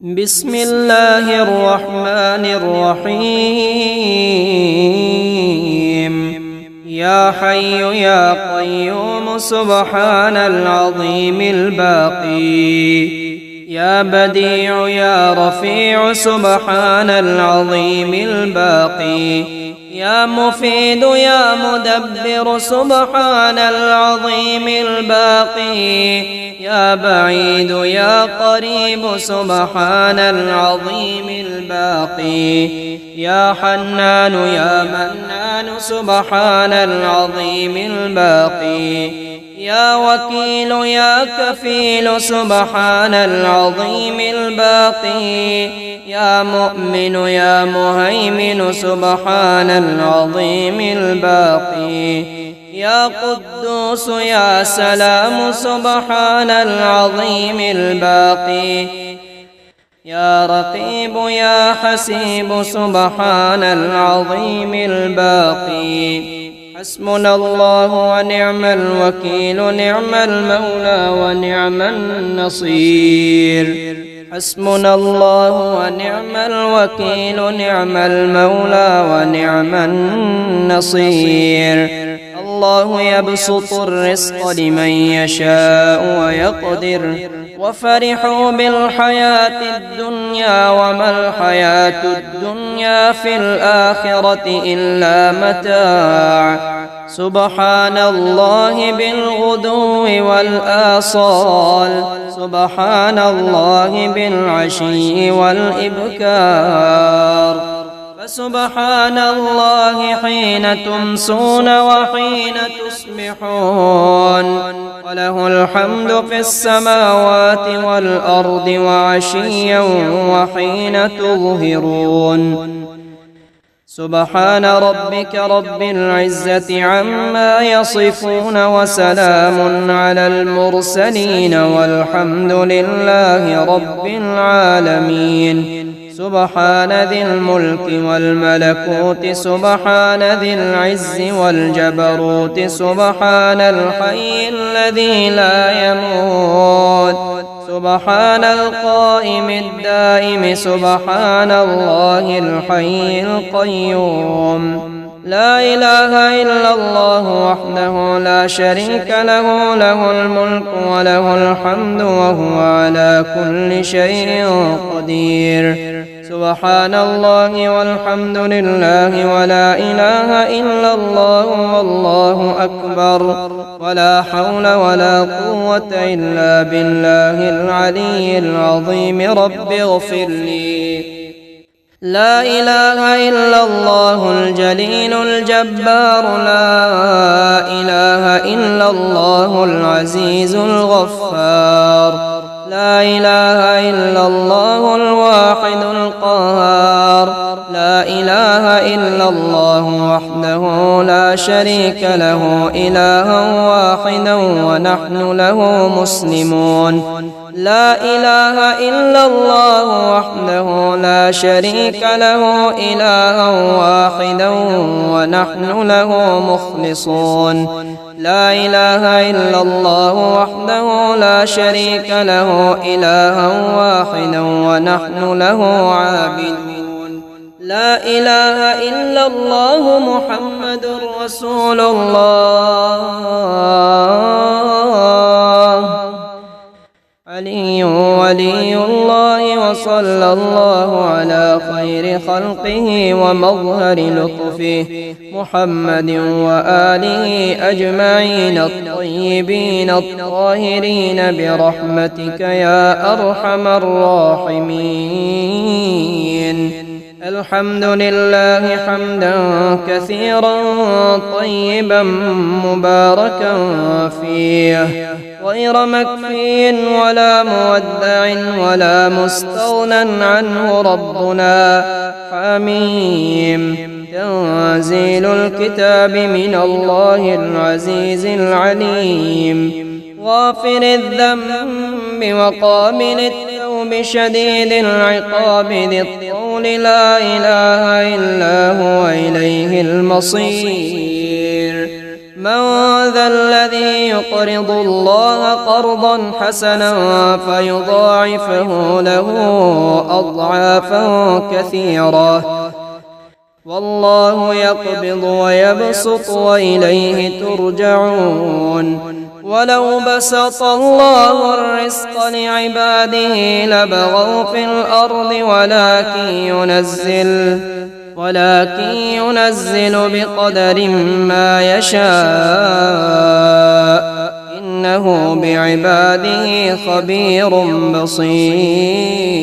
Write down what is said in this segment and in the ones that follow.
بسم الله الرحمن الرحيم. يا حي يا قيوم سبحان العظيم الباقي. يا بديع يا رفيع سبحان العظيم الباقي. يا مفيد يا مدبر سبحان العظيم الباقي. يا بعيد يا قريب سبحان العظيم الباقي. يا حنان يا منان سبحان العظيم الباقي. يا وكيل يا كفيل سبحان العظيم الباقي. يا مؤمن يا مهيمن سبحان العظيم الباقي. يا قدوس يا سلام سبحان العظيم الباقي. يا رقيب يا حسيب سبحان العظيم الباقي. حسبنا الله ونعم الوكيل، نعم المولى ونعم النصير. حسبنا الله ونعم الوكيل، نعم المولى ونعم النصير. الله يبسط الرزق لمن يشاء ويقدر، وفرحوا بالحياة الدنيا وما الحياة الدنيا في الآخرة إلا متاع. سبحان الله بالغدو والآصال، سبحان الله بالعشي والإبكار. فسبحان الله حين تمسون وحين تصبحون، وله الحمد في السماوات والأرض وعشيا وحين تظهرون. سبحان ربك رب العزة عما يصفون، وسلام على المرسلين، والحمد لله رب العالمين. سبحان ذي الملك والملكوت، سبحان ذي العز والجبروت، سبحان الحي الذي لا يموت، سبحان القائم الدائم، سبحان الله الحي القيوم. لا إله إلا الله وحده لا شريك له، له الملك وله الحمد وهو على كل شيء قدير. سبحان الله والحمد لله ولا إله إلا الله والله أكبر، ولا حول ولا قوة إلا بالله العلي العظيم. رب اغفر لي. لا إله إلا الله الجليل الجبار، لا إله إلا الله العزيز الغفار، لا إله إلا الله الواحد القهار، لا إله إلا الله وحده لا شريك له، إلها واحدا ونحن له مسلمون. لا إله إلا الله وحده لا شريك له، إلها واحدا ونحن له مخلصون. لا إله إلا الله وحده لا شريك له، إلها واحدا ونحن له عابدون. لا إله إلا الله محمد رسول الله. علي ولي الله، وصلى الله على خير خلقه ومظهر لطفه محمد وآله أجمعين الطيبين الطاهرين برحمتك يا أرحم الراحمين. الحمد لله حمدا كثيرا طيبا مباركا فيه، غير مكفي ولا مودع ولا مستغنى عنه ربنا حميم. تنزيل الكتاب من الله العزيز العليم، غافر الذنب وقابل التوب شديد العقاب ذي الطول، لا إله إلا هو إليه المصير. من ذا الذي يقرض الله قرضا حسنا فيضاعفه له أضعافا كثيرة والله يقبض ويبسط وإليه ترجعون ولو بسط الله الرزق لعباده لبغوا في الأرض ولكن ينزل بقدر ما يشاء إنه بعباده خبير بصير.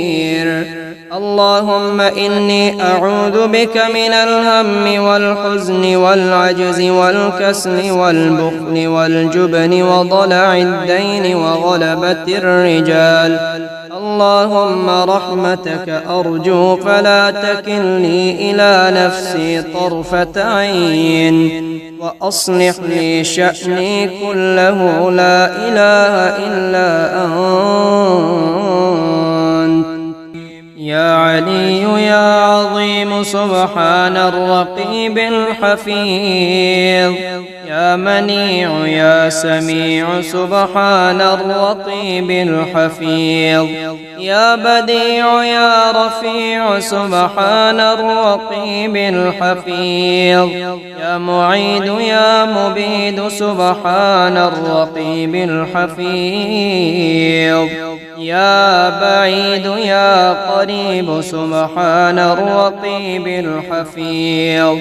اللهم إني أعوذ بك من الهم والحزن والعجز والكسل والبخل والجبن وضلع الدين وغلبة الرجال. اللهم رحمتك أرجو فلا تكلني إلى نفسي طرفة عين وأصلح لي شأني كله لا إله إلا أنت. يا علي يا عظيم سبحان الرقيب الحفيظ. يا منيع يا سميع سبحان الرقيب الحفيظ. يا بديع يا رفيع سبحان الرقيب الحفيظ. يا معيد يا مبيد سبحان الرقيب الحفيظ. يا بعيد يا قريب سبحان الرقيب الحفيظ.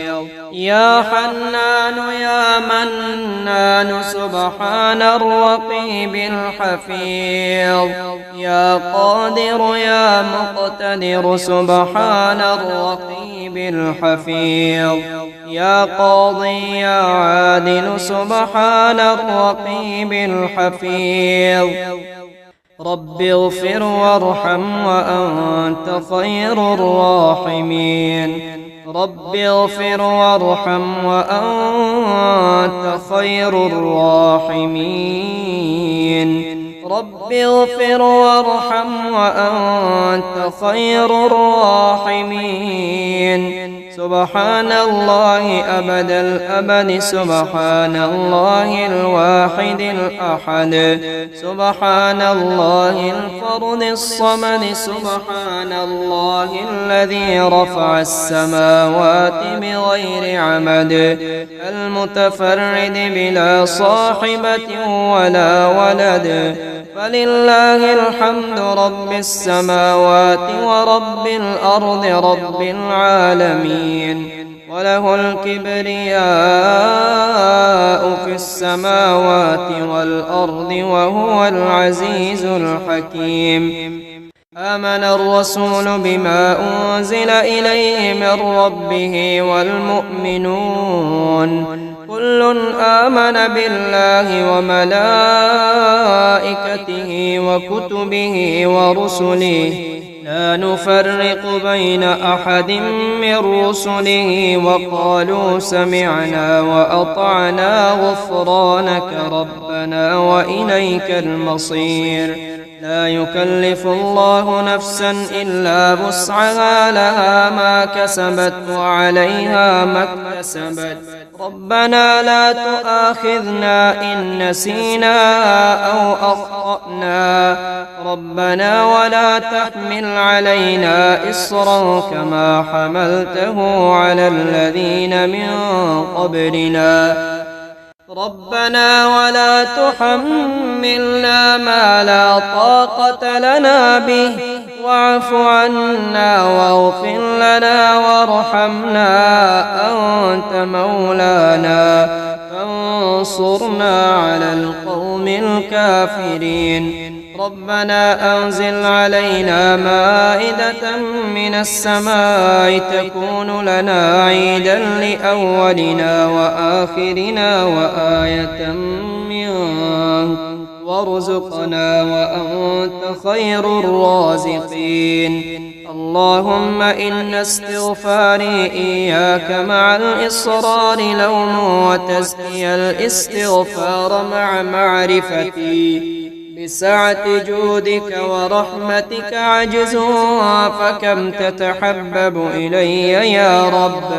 يا حنان يا منان سبحان الرقيب الحفيظ. يا قادر يا مقتدر سبحان الرقيب الحفيظ. يا قاضي يا عادل سبحان الرقيب الحفيظ. رب اغفر وارحم وأنت خير الراحمين. رب اغفر وارحم وأنت خير الراحمين. رب اغفر وارحم وأنت خير الراحمين. سبحان الله أبد الأبد سبحان الله الواحد الأحد سبحان الله الفرد الصمد سبحان الله الذي رفع السماوات بغير عمد المتفرد بلا صاحبة ولا ولد فلله الحمد رب السماوات ورب الأرض رب العالمين وله الكبرياء في السماوات والأرض وهو العزيز الحكيم. آمن الرسول بما أنزل إليه من ربه والمؤمنون كل آمن بالله وملائكته وكتبه ورسله لا نفرق بين أحد من رسله وقالوا سمعنا وأطعنا غفرانك ربنا وإليك المصير. لا يكلف الله نفسا إلا وسعها لها ما كسبت وعليها ما اكتسبت. ربنا لا تؤاخذنا إن نسينا أو أخطأنا ربنا ولا تحمل علينا إصرا كما حملته على الذين من قبلنا ربنا ولا تحملنا ما لا طاقة لنا به واعف عنا واغفر لنا وارحمنا أنت مولانا فانصرنا على القوم الكافرين. ربنا أنزل علينا مائدة من السماء تكون لنا عيدا لأولنا وآخرنا وآية منك وارزقنا وأنت خير الرازقين. اللهم إن استغفاري إياك مع الإصرار لوم وتزكي الاستغفار مع معرفتي بسعة جودك ورحمتك عجز فكم تتحبب إلي يا رب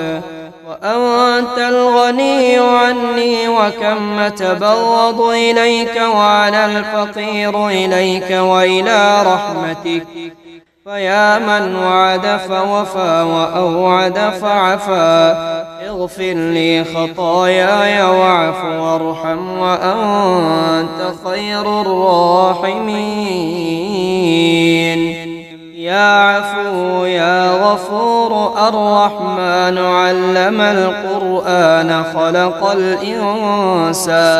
وأنت الغني عني، وكم أتبغض إليك وأنا الفقير إليك وإلى رحمتك. فيا من وعد فوفى وأوعد فعفى، اغفر لي خطاياي واعف وارحم وأنت خير الراحمين. يا عفو يا غفور الرحمن علم القرآن خلق الإنسان.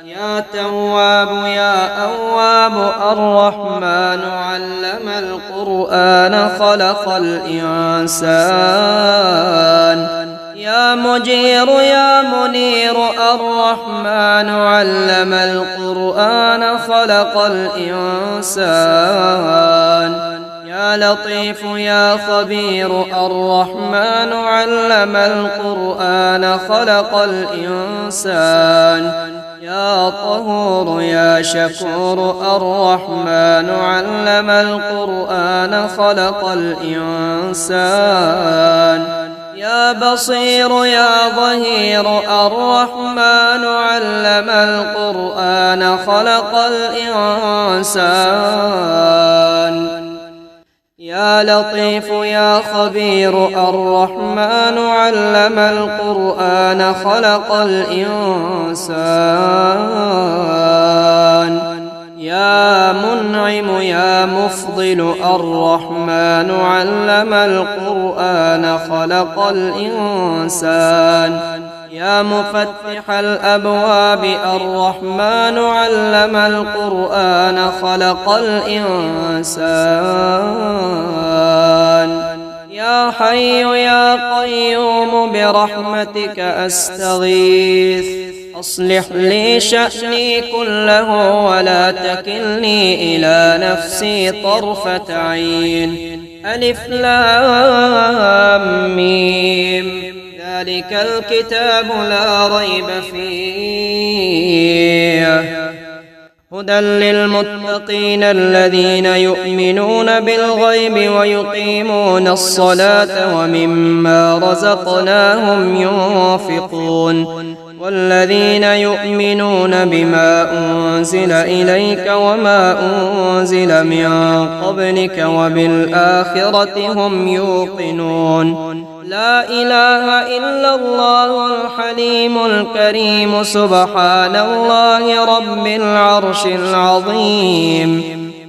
يا تواب يا أواب الرحمن علم القرآن خلق الإنسان. يا مجير يا منير الرحمن علم القرآن خلق الإنسان. يا لطيف يا خبير الرحمن علم القرآن خلق الإنسان. يا طهور يا شكور الرحمن علم القرآن خلق الإنسان. يا بصير يا ظهير الرحمن علم القرآن خلق الإنسان. يا لطيف يا خبير الرحمن علم القرآن خلق الإنسان. يا منعم يا مفضل الرحمن علم القرآن خلق الإنسان. يا مفتح الأبواب الرحمن علم القرآن خلق الإنسان. يا حي يا قيوم برحمتك أستغيث، أصلح لي شأني كله ولا تكلني إلى نفسي طرفة عين. ألف لام ميم، ذلك الكتاب لا ريب فيه، هدى للمتقين الذين يؤمنون بالغيب ويقيمون الصلاة ومما رزقناهم ينفقون. والذين يؤمنون بما أنزل إليك وما أنزل من قبلك وبالآخرة هم يوقنون. لا إله إلا الله الحليم الكريم، سبحان الله رب العرش العظيم.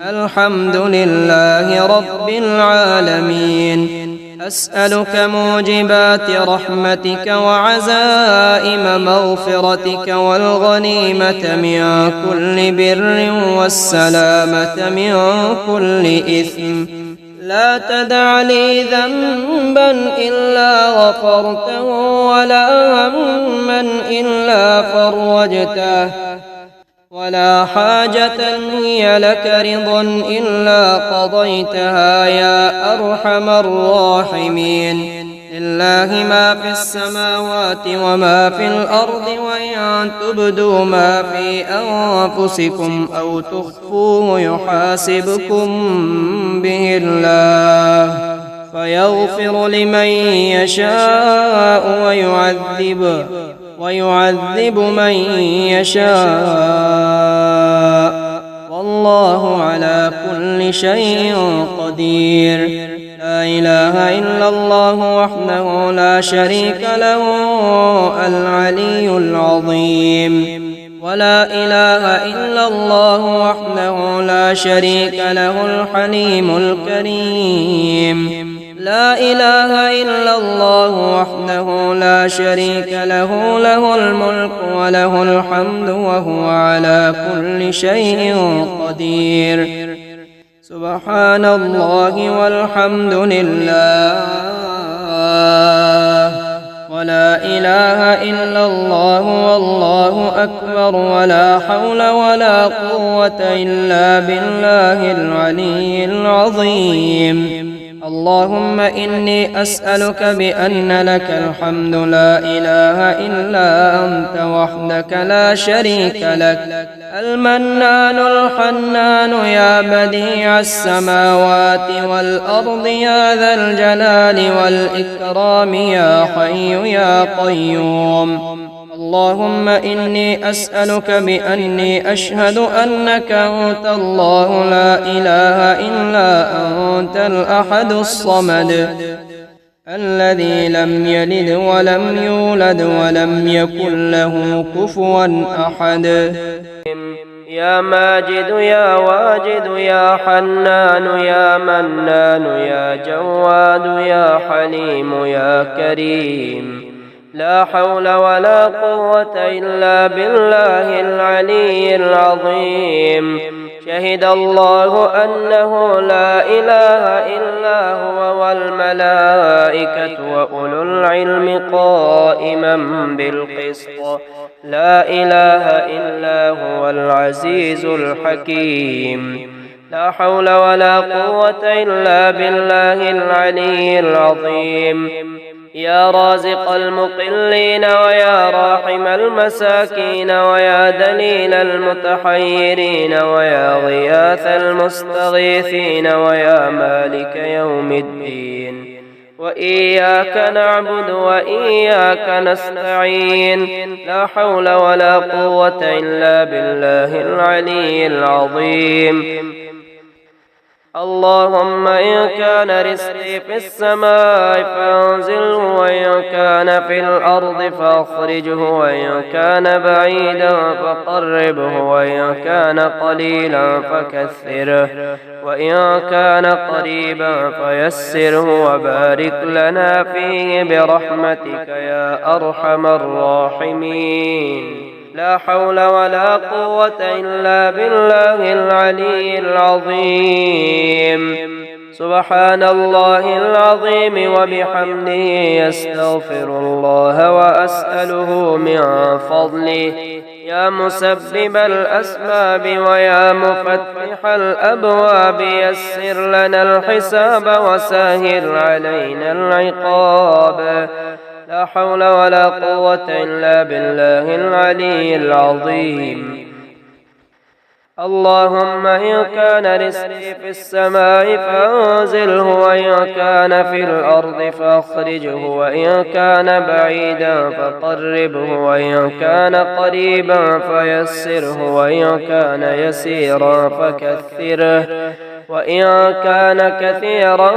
الحمد لله رب العالمين. أسألك موجبات رحمتك وعزائم مغفرتك والغنيمة من كل بر والسلامة من كل إثم. لا تدع لي ذنبا إلا غفرته ولا هما إلا فرجته ولا حاجة هي لك رضا إلا قضيتها يا أرحم الراحمين. لله ما في السماوات وما في الأرض، وإن تبدوا ما في أنفسكم أو تخفوه يحاسبكم به الله، فيغفر لمن يشاء ويعذب من يشاء، والله على كل شيء قدير. لا إله إلا الله وحده لا شريك له العلي العظيم. ولا إله إلا الله وحده لا شريك له الحليم الكريم. لا إله إلا الله وحده لا شريك له، له الملك وله الحمد وهو على كل شيء قدير. سبحان الله والحمد لله ولا إله إلا الله والله أكبر، ولا حول ولا قوة إلا بالله العلي العظيم. اللهم إني أسألك بأن لك الحمد لا إله إلا أنت وحدك لا شريك لك، المنان الحنان يا بديع السماوات والأرض يا ذا الجلال والإكرام يا حي يا قيوم. اللهم إني أسألك بأني أشهد أنك أنت الله لا إله إلا أنت الأحد الصمد الذي لم يلد ولم يولد ولم يكن له كفوا أحد. يا ماجد يا واجد يا حنان يا منان يا جواد يا حليم يا كريم، لا حول ولا قوة إلا بالله العلي العظيم. شهد الله أنه لا إله إلا هو والملائكة وأولو العلم قائما بالقسط، لا إله إلا هو العزيز الحكيم. لا حول ولا قوة إلا بالله العلي العظيم. يا رازق المقلين ويا راحم المساكين ويا دليل المتحيرين ويا غياث المستغيثين ويا مالك يوم الدين، وإياك نعبد وإياك نستعين، لا حول ولا قوة إلا بالله العلي العظيم. اللهم إن كان رزقي في السماء فأنزله، وإن كان في الأرض فأخرجه، وإن كان بعيدا فقربه، وإن كان قليلا فكثره، وإن كان قريبا فيسره، وبارك لنا فيه برحمتك يا أرحم الراحمين. لا حول ولا قوة إلا بالله العلي العظيم. سبحان الله العظيم وبحمده يستغفر الله وأسأله من فضله. يا مسبب الأسباب ويا مفتح الأبواب يسر لنا الحساب وسهل علينا العقاب. لا حول ولا قوة إلا بالله العلي العظيم. اللهم إن كان رزقي في السماء فأنزله، وإن كان في الأرض فأخرجه، وإن كان بعيدا فقربه، وإن كان قريبا فيسره، وإن كان يسيرا فكثره، وإن كان كثيرا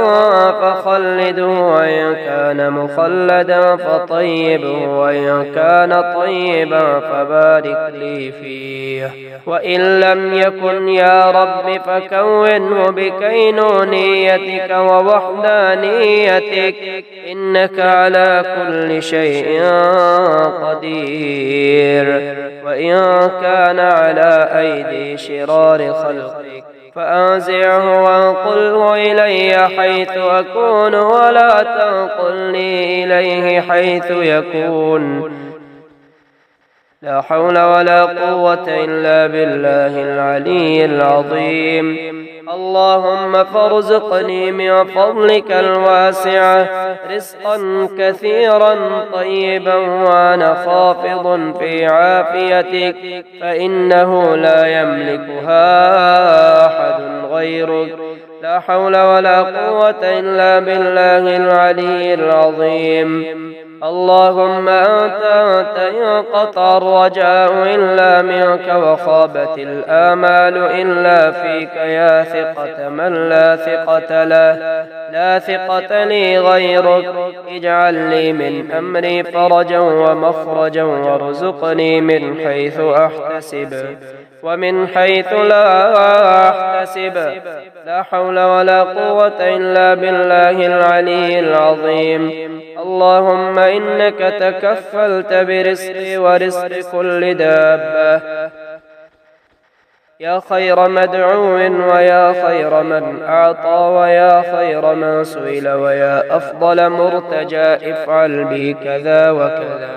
فخلده، وإن كان مخلدا فطيبه، وإن كان طيبا فبارك لي فيه، وإن لم يكن يا رب فكونه بكينونيتك ووحدانيتك، إنك على كل شيء قدير. وإن كان على أيدي شرار خلقك فأنزعه وانقله إلي حيث أكون، ولا تنقلني إليه حيث يكون. لا حول ولا قوة إلا بالله العلي العظيم. اللهم فارزقني من فضلك الواسع رزقا كثيرا طيبا وأنا خافض في عافيتك، فإنه لا يملكها أحد غيرك. لا حول ولا قوة إلا بالله العلي العظيم. اللهم أنت ينقطع الرجاء إلا منك، وخابت الآمال إلا فيك، يا ثقة من لا ثقة له، لا ثقة لي غيرك. اجعل لي من أمري فرجا ومخرجا، وارزقني من حيث أحتسب ومن حيث لا أحتسب. لا حول ولا قوة إلا بالله العلي العظيم. اللهم إنك تكفلت برزقي ورزق كل دابة، يا خير مدعو ويا خير من أعطى ويا خير من سئل ويا أفضل مرتجى، افعل بي كذا وكذا.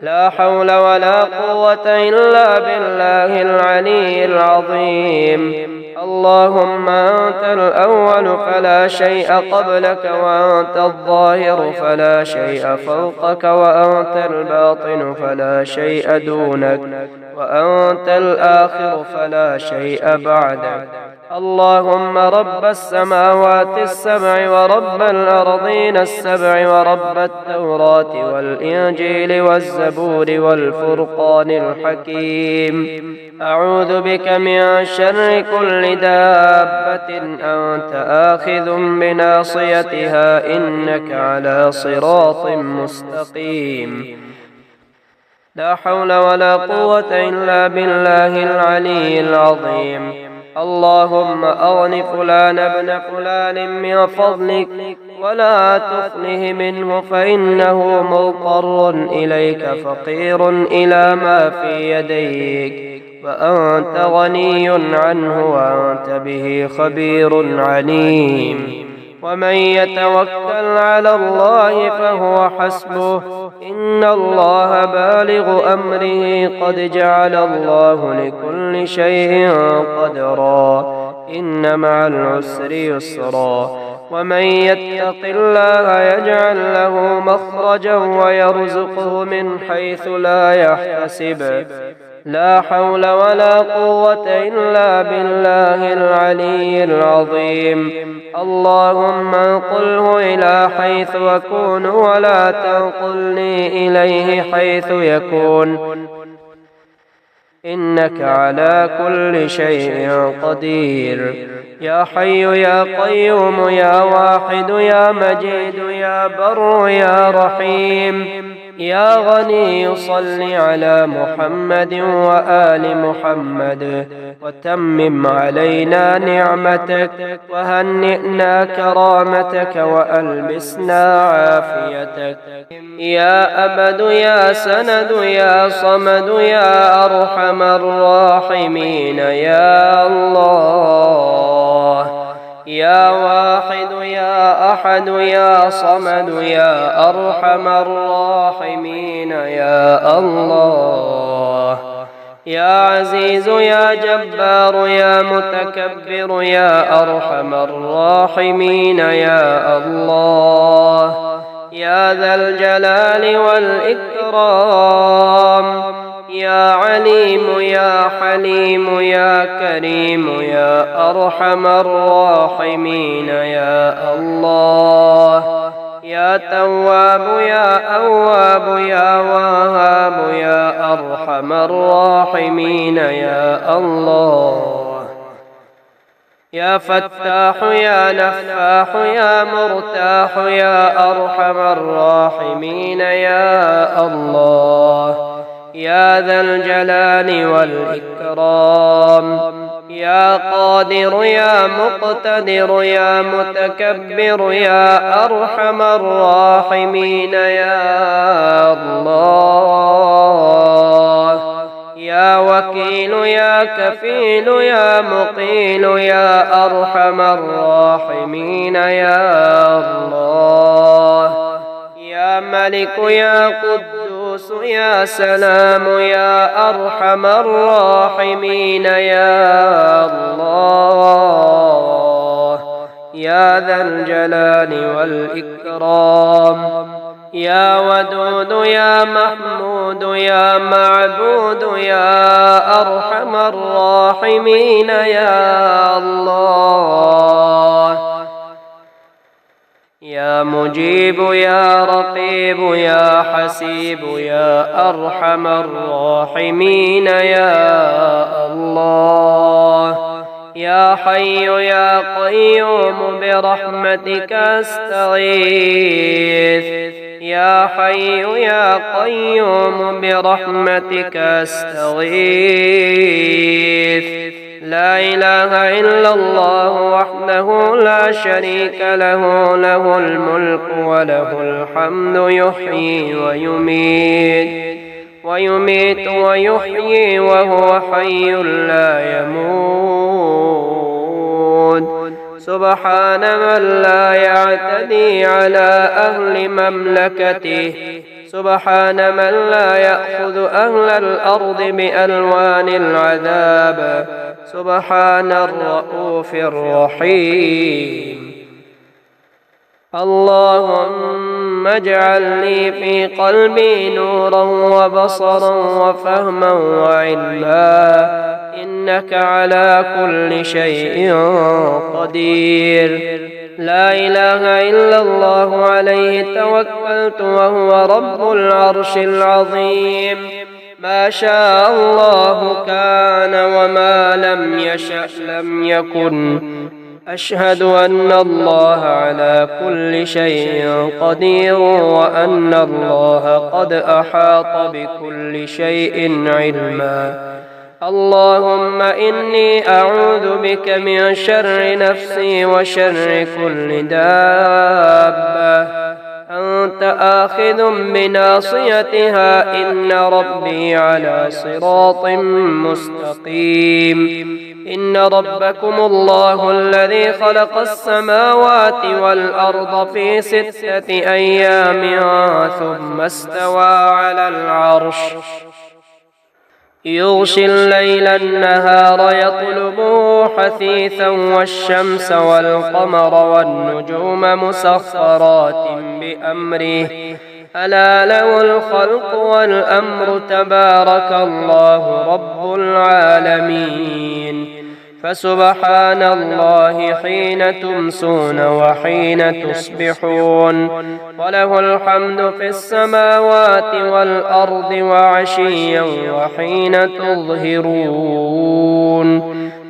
لا حول ولا قوة إلا بالله العلي العظيم. اللهم أنت الأول فلا شيء قبلك، وأنت الظاهر فلا شيء فوقك، وأنت الباطن فلا شيء دونك، وأنت الآخر فلا شيء بعدك. اللهم رب السماوات السبع ورب الأرضين السبع ورب التوراة والإنجيل والزبور والفرقان الحكيم، أعوذ بك من شر كل دابة أنت آخذ بناصيتها إنك على صراط مستقيم. لا حول ولا قوة إلا بالله العلي العظيم. اللهم أغن فلان ابن فلان من فضلك ولا تخله منه، فإنه مضطر إليك فقير إلى ما في يديك، وأنت غني عنه وأنت به خبير عليم. ومن يتوكل على الله فهو حسبه، إن الله بالغ أمره قد جعل الله لكل شيء قدرا، إن مع العسر يسرا. ومن يتق الله يجعل له مخرجا ويرزقه من حيث لا يحتسب. لا حول ولا قوة إلا بالله العلي العظيم. اللهم انقله إلى حيث أكون ولا تنقلني إليه حيث يكون، إنك على كل شيء قدير. يا حي يا قيوم يا واحد يا مجيد يا بر يا رحيم يا غني صل على محمد وآل محمد، وتمم علينا نعمتك وهنئنا كرامتك وألبسنا عافيتك. يا أبد يا سند يا صمد يا أرحم الراحمين يا الله، يا واحد يا أحد يا صمد يا أرحم الراحمين يا الله، يا عزيز يا جبار يا متكبر يا أرحم الراحمين يا الله، يا ذا الجلال والإكرام، يا عليم يا حليم يا كريم يا أرحم الراحمين يا الله، يا تواب يا أواب يا وهاب يا أرحم الراحمين يا الله، يا فتاح يا نفاح يا مرتاح يا أرحم الراحمين يا الله، يا ذا الجلال والإكرام، يا قادر يا مقتدر يا متكبر يا أرحم الراحمين يا الله، يا وكيل يا كفيل يا مقيل يا أرحم الراحمين يا الله، يا ملك يا قدوس يا سلام يا أرحم الراحمين يا الله، يا ذا الجلال والإكرام، يا ودود يا محمود يا معبود يا أرحم الراحمين يا الله، يا مجيب يا رقيب يا حسيب يا أرحم الراحمين يا الله، يا حي يا قيوم برحمتك أستغيث، يا حي يا قيوم برحمتك أستغيث. لا إله إلا الله وحده لا شريك له، له الملك وله الحمد يحيي ويميت ويحيي وهو حي لا يموت. سبحان من لا يعتدي على أهل مملكته، سبحان من لا يأخذ أهل الأرض بألوان العذاب سبحان الرؤوف الرحيم اللهم اجعل لي في قلبي نورا وبصرا وفهما وعلما إنك على كل شيء قدير لا إله إلا الله عليه توكلت وهو رب العرش العظيم ما شاء الله كان وما لم يشأ لم يكن أشهد أن الله على كل شيء قدير وأن الله قد أحاط بكل شيء علما اللهم إني أعوذ بك من شر نفسي وشر كل دابة أنت آخذ بناصيتها إن ربي على صراط مستقيم إن ربكم الله الذي خلق السماوات والأرض في 6 أيام ثم استوى على العرش يغشي الليل النهار يطلبه حثيثا والشمس والقمر والنجوم مسخرات بأمره ألا له الخلق والأمر تبارك الله رب العالمين فسبحان الله حين تمسون وحين تصبحون وله الحمد في السماوات والأرض وعشيا وحين تظهرون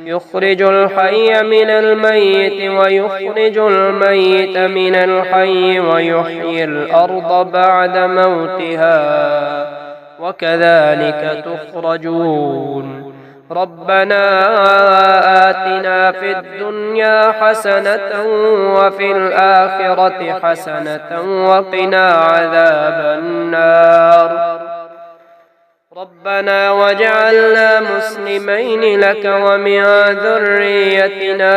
يخرج الحي من الميت ويخرج الميت من الحي ويحيي الأرض بعد موتها وكذلك تخرجون ربنا آتنا في الدنيا حسنة وفي الآخرة حسنة وقنا عذاب النار ربنا واجعلنا مسلمين لك ومن ذريتنا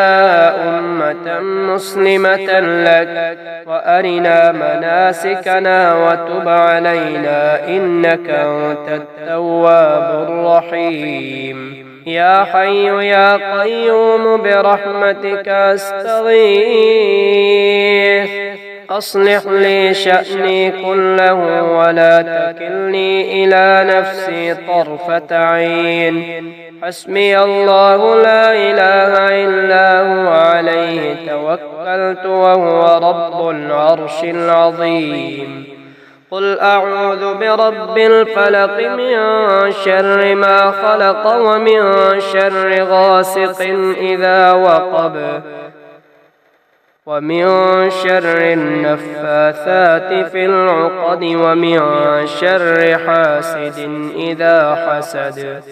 أمة مسلمة لك وأرنا مناسكنا وتب علينا إنك أنت التواب الرحيم يا حي يا قيوم برحمتك أستغيث أصلح لي شأني كله ولا تكلني إلى نفسي طرفة عين حسبي الله لا إله إلا هو عليه توكلت وهو رب العرش العظيم قل أعوذ برب الفلق من شر ما خلق ومن شر غاسق إذا وقب ومن شر النفاثات في العقد ومن شر حاسد إذا حسد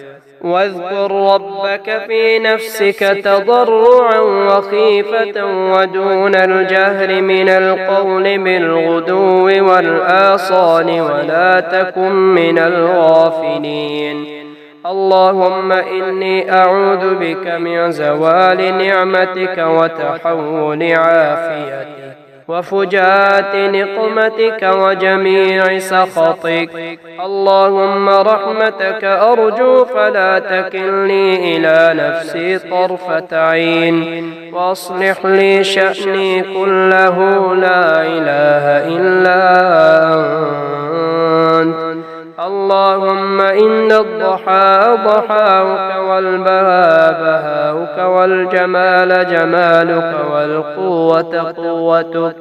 واذكر ربك في نفسك تضرعا وخيفة ودون الجهر من القول بالغدو والآصال ولا تكن من الغافلين اللهم إني أعوذ بك من زوال نعمتك وتحول عافيتك وفجاءة نقمتك وجميع سخطك اللهم رحمتك أرجو فلا تكلني إلى نفسي طرفة عين وأصلح لي شأني كله لا إله إلا أنت اللهم إن الضحى ضحاك والبهاء بهاؤك والجمال جمالك والقوة قوتك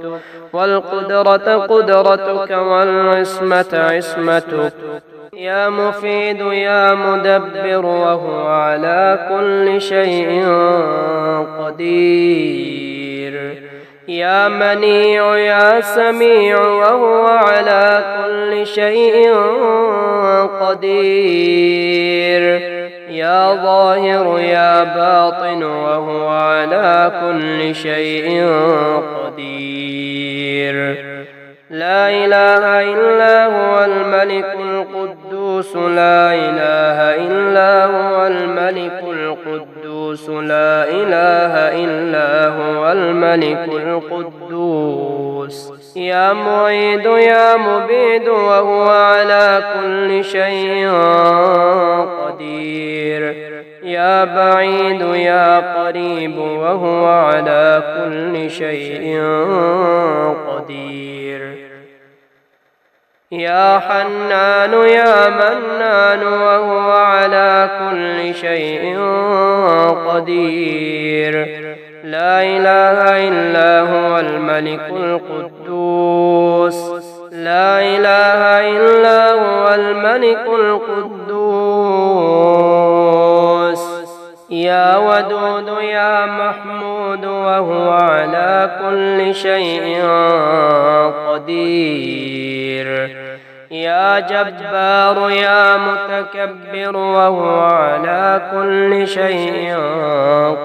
والقدرة قدرتك والعصمة عصمتك يا مفيد يا مدبر وهو على كل شيء قدير يا منيع يا سميع وهو على كل شيء قدير يا ظاهر يا باطن وهو على كل شيء قدير لا إله إلا هو الملك القدوس لا إله إلا هو الملك القدوس لا إله إلا هو الملك القدوس يا معيد يا مبيد وهو على كل شيء قدير يا بعيد يا قريب وهو على كل شيء قدير يا حنان يا منان وهو على كل شيء قدير لا إله إلا هو الملك القدوس لا إله إلا هو الملك القدوس يا ودود يا محمود وهو على كل شيء قدير يا جبار يا متكبر وهو على كل شيء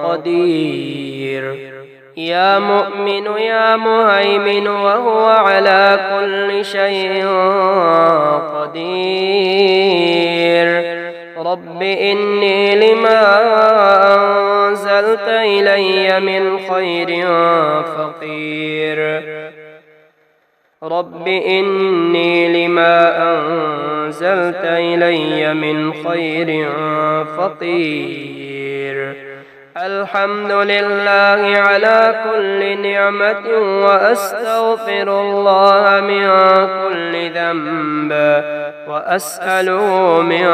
قدير يا مؤمن يا مهيمن وهو على كل شيء قدير رب إني لما أنزلت إلي من خير فقير رب إني لما أنزلت إلي من خير فقير الحمد لله على كل نعمة وأستغفر الله من كل ذنب وأسأله من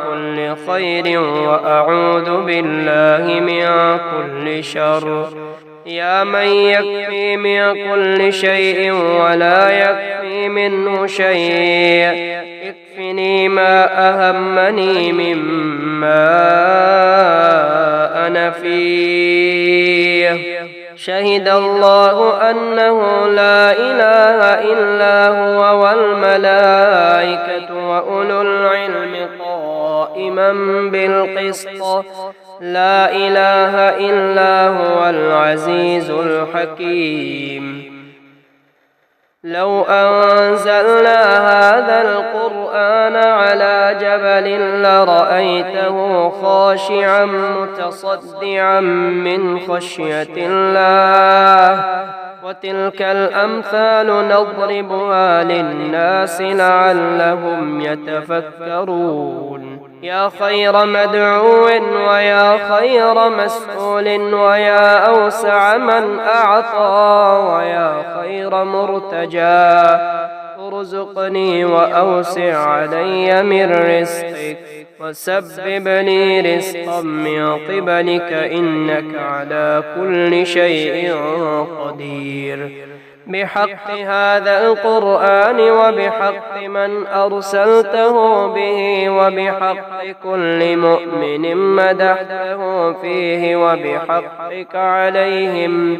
كل خير وأعوذ بالله من كل شر يا من يكفي من كل شيء ولا يكفي منه شيء اكفني ما أهمني مما أنا فيه شهد الله أنه لا إله إلا هو والملائكة وأولو العلم قائما بالقسط لا إله إلا هو العزيز الحكيم لو أنزلنا هذا القرآن على جبل لرأيته خاشعا متصدعا من خشية الله وتلك الأمثال نضربها للناس لعلهم يتفكرون يا خير مدعو ويا خير مسؤول ويا أوسع من أعطى ويا خير مرتجى ارزقني وأوسع علي من رزقك وسبب لي رزقا من قبلك إنك على كل شيء قدير بحق هذا القرآن وبحق من أرسلته به وبحق كل مؤمن مدحته فيه وبحقك عليهم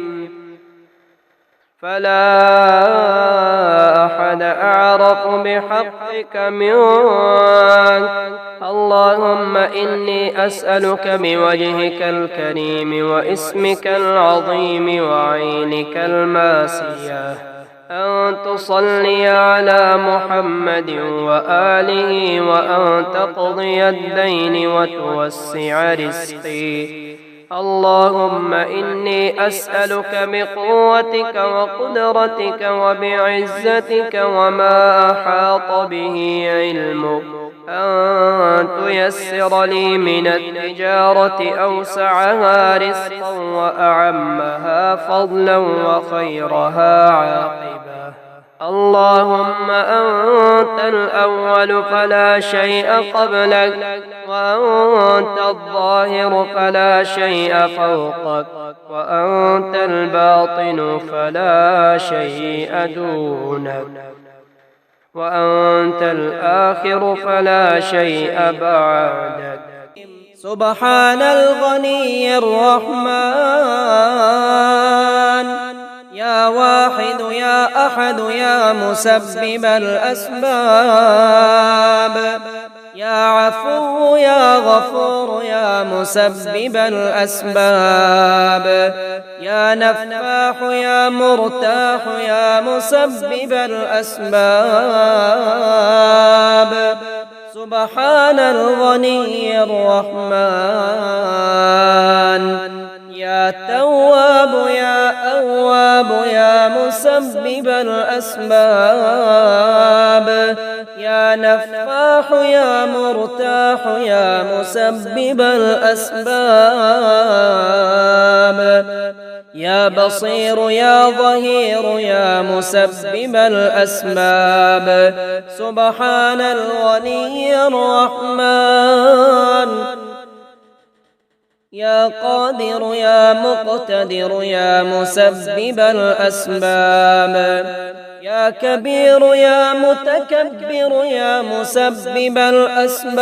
فلا أحد أعرف بحقك منك اللهم إني أسألك بوجهك الكريم واسمك العظيم وعينك الماسية أن تصلي على محمد وآله وأن تقضي الدين وتوسع رزقي اللهم إني أسألك بقوتك وقدرتك وبعزتك وما أحاط به علمك أن تيسر لي من التجارة أوسعها رزقا وأعمها فضلا وخيرها عاقبة اللهم أنت الأول فلا شيء قبلك وأنت الظاهر فلا شيء فوقك وأنت الباطن فلا شيء دونك وأنت الآخر فلا شيء بعدك سبحان الغني الرحمن يا واحد يا أحد يا مسبب الأسباب يا عفو يا غفور يا مسبب الأسباب يا نفاح يا مرتاح يا مسبب الأسباب سبحان الغني الرحمن يا يا تواب يا أواب يا مسبب الأسباب يا نفاح يا مرتاح يا مسبب الأسباب يا بصير يا ظهير يا مسبب الأسباب سبحان الغني الرحمن يا قادر يا مقتدر يا مسبب الأسباب يا كبير يا متكبر يا مسبب الأسباب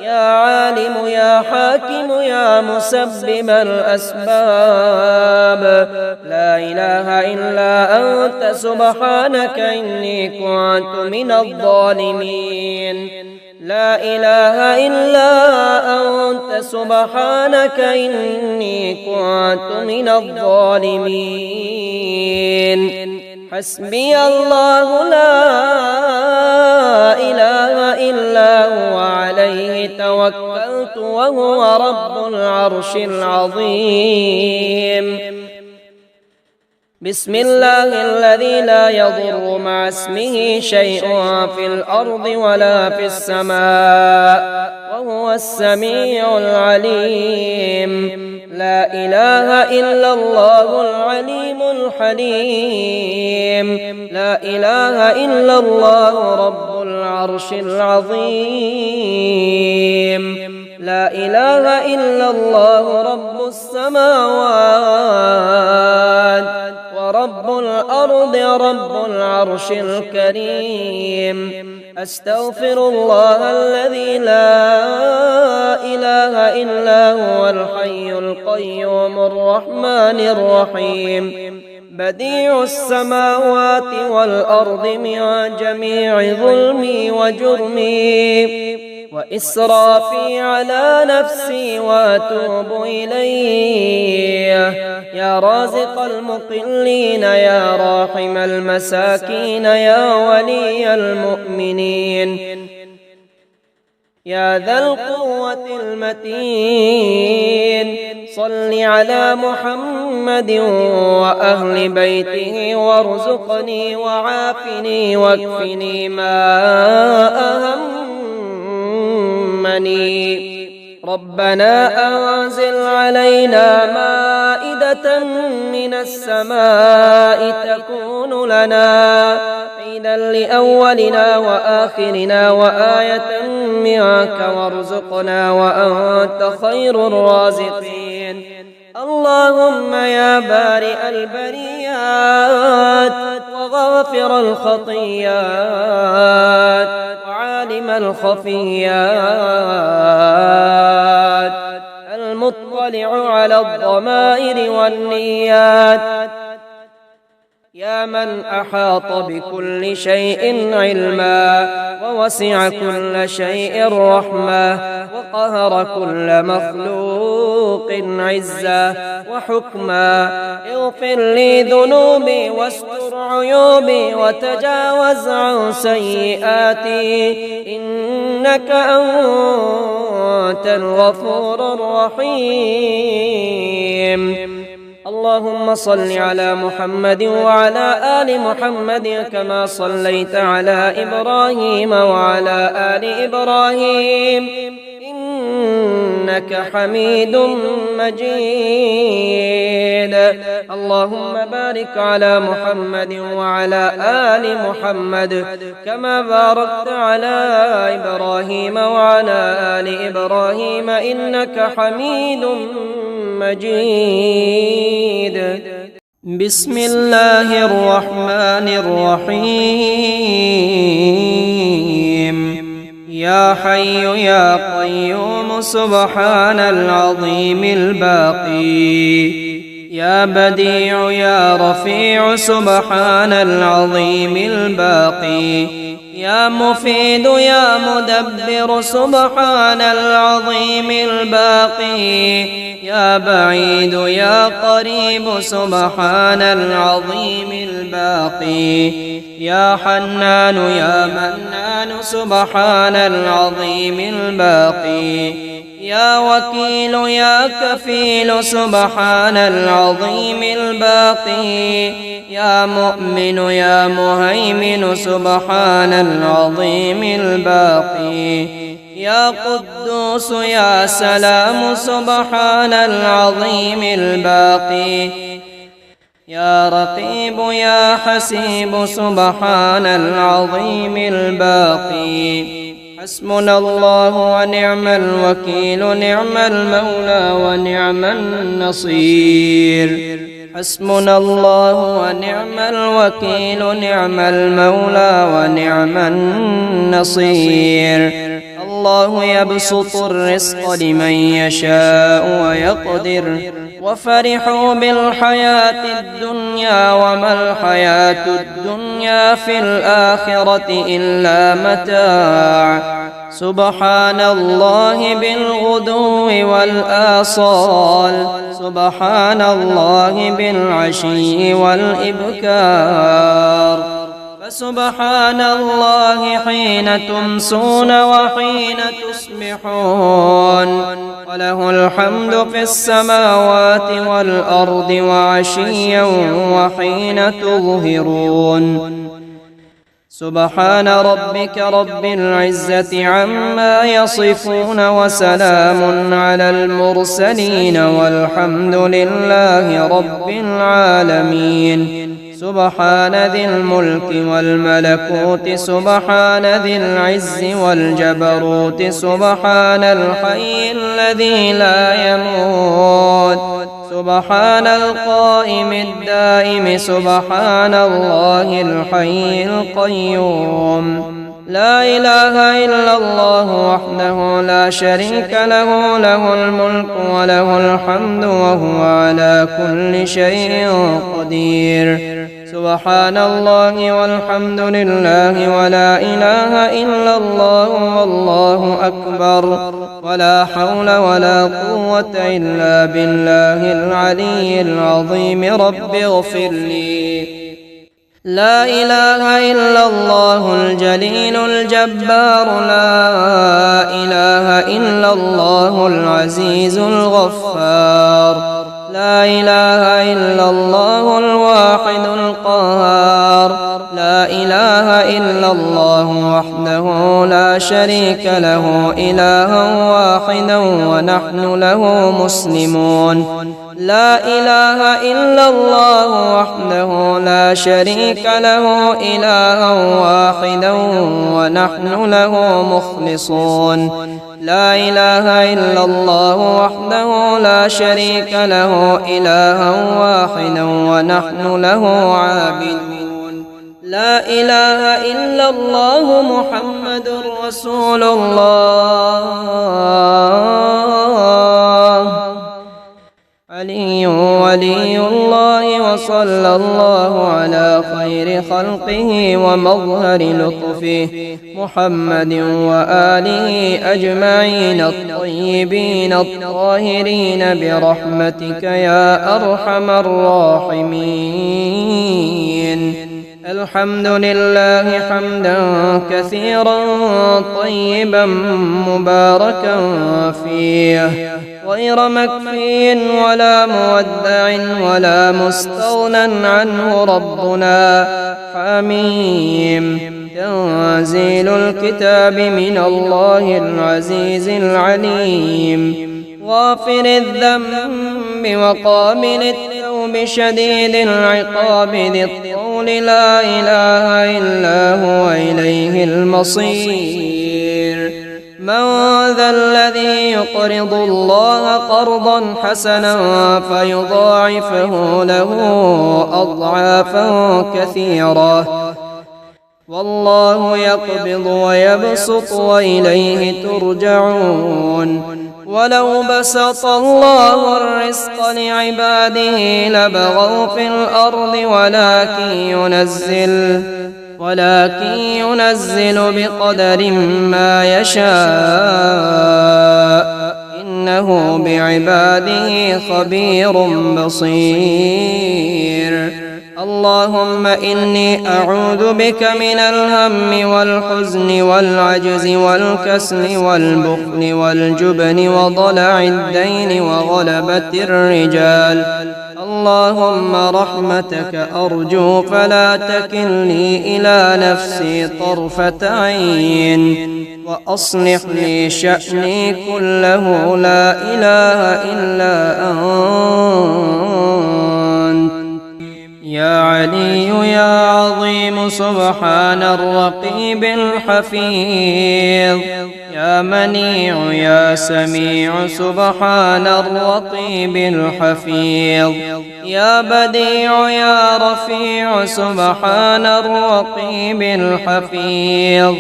يا عالم يا حاكم يا مسبب الأسباب لا إله إلا أنت سبحانك إني كنت من الظالمين لا إله إلا أنت سبحانك إني كنت من الظالمين حسبي الله لا إله إلا هو عليه توكلت وهو رب العرش العظيم بسم الله الذي لا يضر مع اسمه شيء في الأرض ولا في السماء وهو السميع العليم لا إله إلا الله العليم الحليم لا إله إلا الله رب العرش العظيم لا إله إلا الله رب السماوات ورب الأرض رب العرش الكريم أستغفر الله الذي لا إله إلا هو الحي القيوم الرحمن الرحيم بديع السماوات والأرض من جميع ظلمي وجرمي وإسرافي على نفسي وأتوب إليه يا رازق المقلين يا راحم المساكين يا ولي المؤمنين يا ذا القوة المتين صل على محمد وأهل بيته وارزقني وعافني واكفني ما أهمني ربنا أنزل علينا مائدة من السماء تكون لنا عيدا لأولنا وآخرنا وآية منك وارزقنا وأنت خير الرازقين اللهم يا بارئ البريات وغافر الخطيات وعالم الخفيات المطلع على الضمائر والنيات يا من أحاط بكل شيء علما ووسع كل شيء رحمة وقهر كل مخلوق عزة وحكما اغفر لي ذنوبي واستر عيوبي وتجاوز عن سيئاتي إنك أنت الغفور الرحيم اللهم صل على محمد وعلى آل محمد كما صليت على إبراهيم وعلى آل إبراهيم إنك حميد مجيد اللهم بارك على محمد وعلى آل محمد كما باركت على إبراهيم وعلى آل إبراهيم إنك حميد مجيد بسم الله الرحمن الرحيم يا حي يا قيوم سبحان العظيم الباقي يا بديع يا رفيع سبحان العظيم الباقي يا مفيد يا مدبر سبحان العظيم الباقي يا بعيد يا قريب سبحان العظيم الباقي يا حنان يا منان سبحان العظيم الباقي يا وكيل يا كفيل سبحان العظيم الباقي يا مؤمن يا مهيمن سبحان العظيم الباقي يا قدوس يا سلام سبحان العظيم الباقي يا رقيب يا حسيب سبحان العظيم الباقي حسبنا الله ونعم الوكيل نعم المولى ونعم النصير حسبنا الله ونعم الوكيل نعم المولى ونعم النصير الله يبسط الرزق لمن يشاء ويقدر وفرحوا بالحياة الدنيا وما الحياة الدنيا في الآخرة إلا متاع سبحان الله بالغدو والآصال سبحان الله بالعشي والإبكار فسبحان الله حين تمسون وحين تصبحون وله الحمد في السماوات والأرض وعشيا وحين تظهرون سبحان ربك رب العزة عما يصفون وسلام على المرسلين والحمد لله رب العالمين سبحان ذي الملك والملكوت سبحان ذي العز والجبروت سبحان الحي الذي لا يموت سبحان القائم الدائم سبحان الله الحي القيوم لا إله إلا الله وحده لا شريك له له الملك وله الحمد وهو على كل شيء قدير سبحان الله والحمد لله ولا إله إلا الله والله أكبر ولا حول ولا قوة إلا بالله العلي العظيم رب اغفر لي لا إله إلا الله الجليل الجبار لا إله إلا الله العزيز الغفار لا إله إلا الله الواحد القهار لا إله إلا الله وحده لا شريك له إلها واحدا ونحن له مسلمون لا إله إلا الله وحده لا شريك له إلها واحدا ونحن له مخلصون لا إله إلا الله وحده لا شريك له إلها واحدا ونحن له عابدون لا إله إلا الله محمد رسول الله علي ولي الله وصلى الله على خير خلقه ومظهر لطفه محمد وآله أجمعين الطيبين الطاهرين برحمتك يا أرحم الراحمين الحمد لله حمدا كثيرا طيبا مباركا فيه غير مكفي ولا مودع ولا مستغنى عنه ربنا حميم تنزيل الكتاب من الله العزيز العليم غافر الذنب وقابل التوب شديد العقاب ذي الطول لا إله إلا هو إليه المصير من ذا الذي يقرض الله قرضا حسنا فيضاعفه له أضعافا كثيرة والله يقبض ويبسط وإليه ترجعون ولو بسط الله الرزق لعباده لبغوا في الأرض ولكن ينزل بقدر ما يشاء إنه بعباده خبير بصير اللهم إني أعوذ بك من الهم والحزن والعجز والكسل والبخل والجبن وضلع الدين وغلبة الرجال. اللهم رحمتك أرجو فلا تكلني إلى نفسي طرفة عين، وأصلح لي شأني كله لا إله إلا أنت. يا علي يا عظيم سبحان الرقيب الحفيظ. يا منيع يا سميع سبحان الرقيب الحفيظ. يا بديع يا رفيع سبحان الرقيب الحفيظ.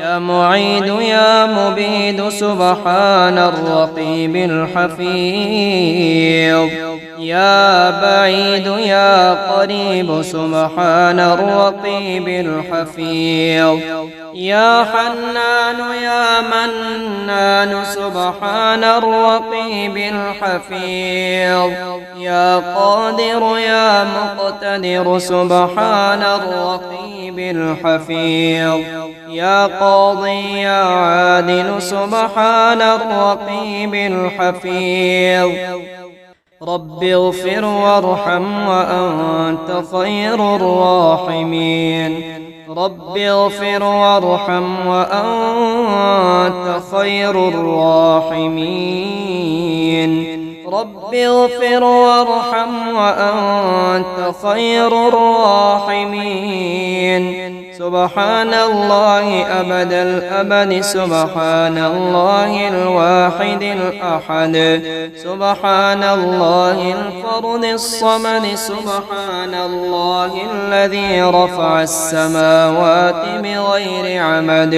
يا معيد يا مبيد سبحان الرقيب الحفيظ. يا بعيد يا قريب سبحان الرقيب الحفيظ. يا حنان يا منان سبحان الرقيب الحفيظ. يا قادر يا مقتدر سبحان الرقيب الحفيظ. يا قاضي يا عادل سبحان الرقيب الحفيظ. رب اغفر وارحم وأنت خير الراحمين. رب اغفر وارحم وأنت خير الراحمين. رب اغفر وارحم وأنت خير الراحمين. سبحان الله أبد الأبد سبحان الله الواحد الأحد سبحان الله الفرد الصمد سبحان الله الذي رفع السماوات بغير عمد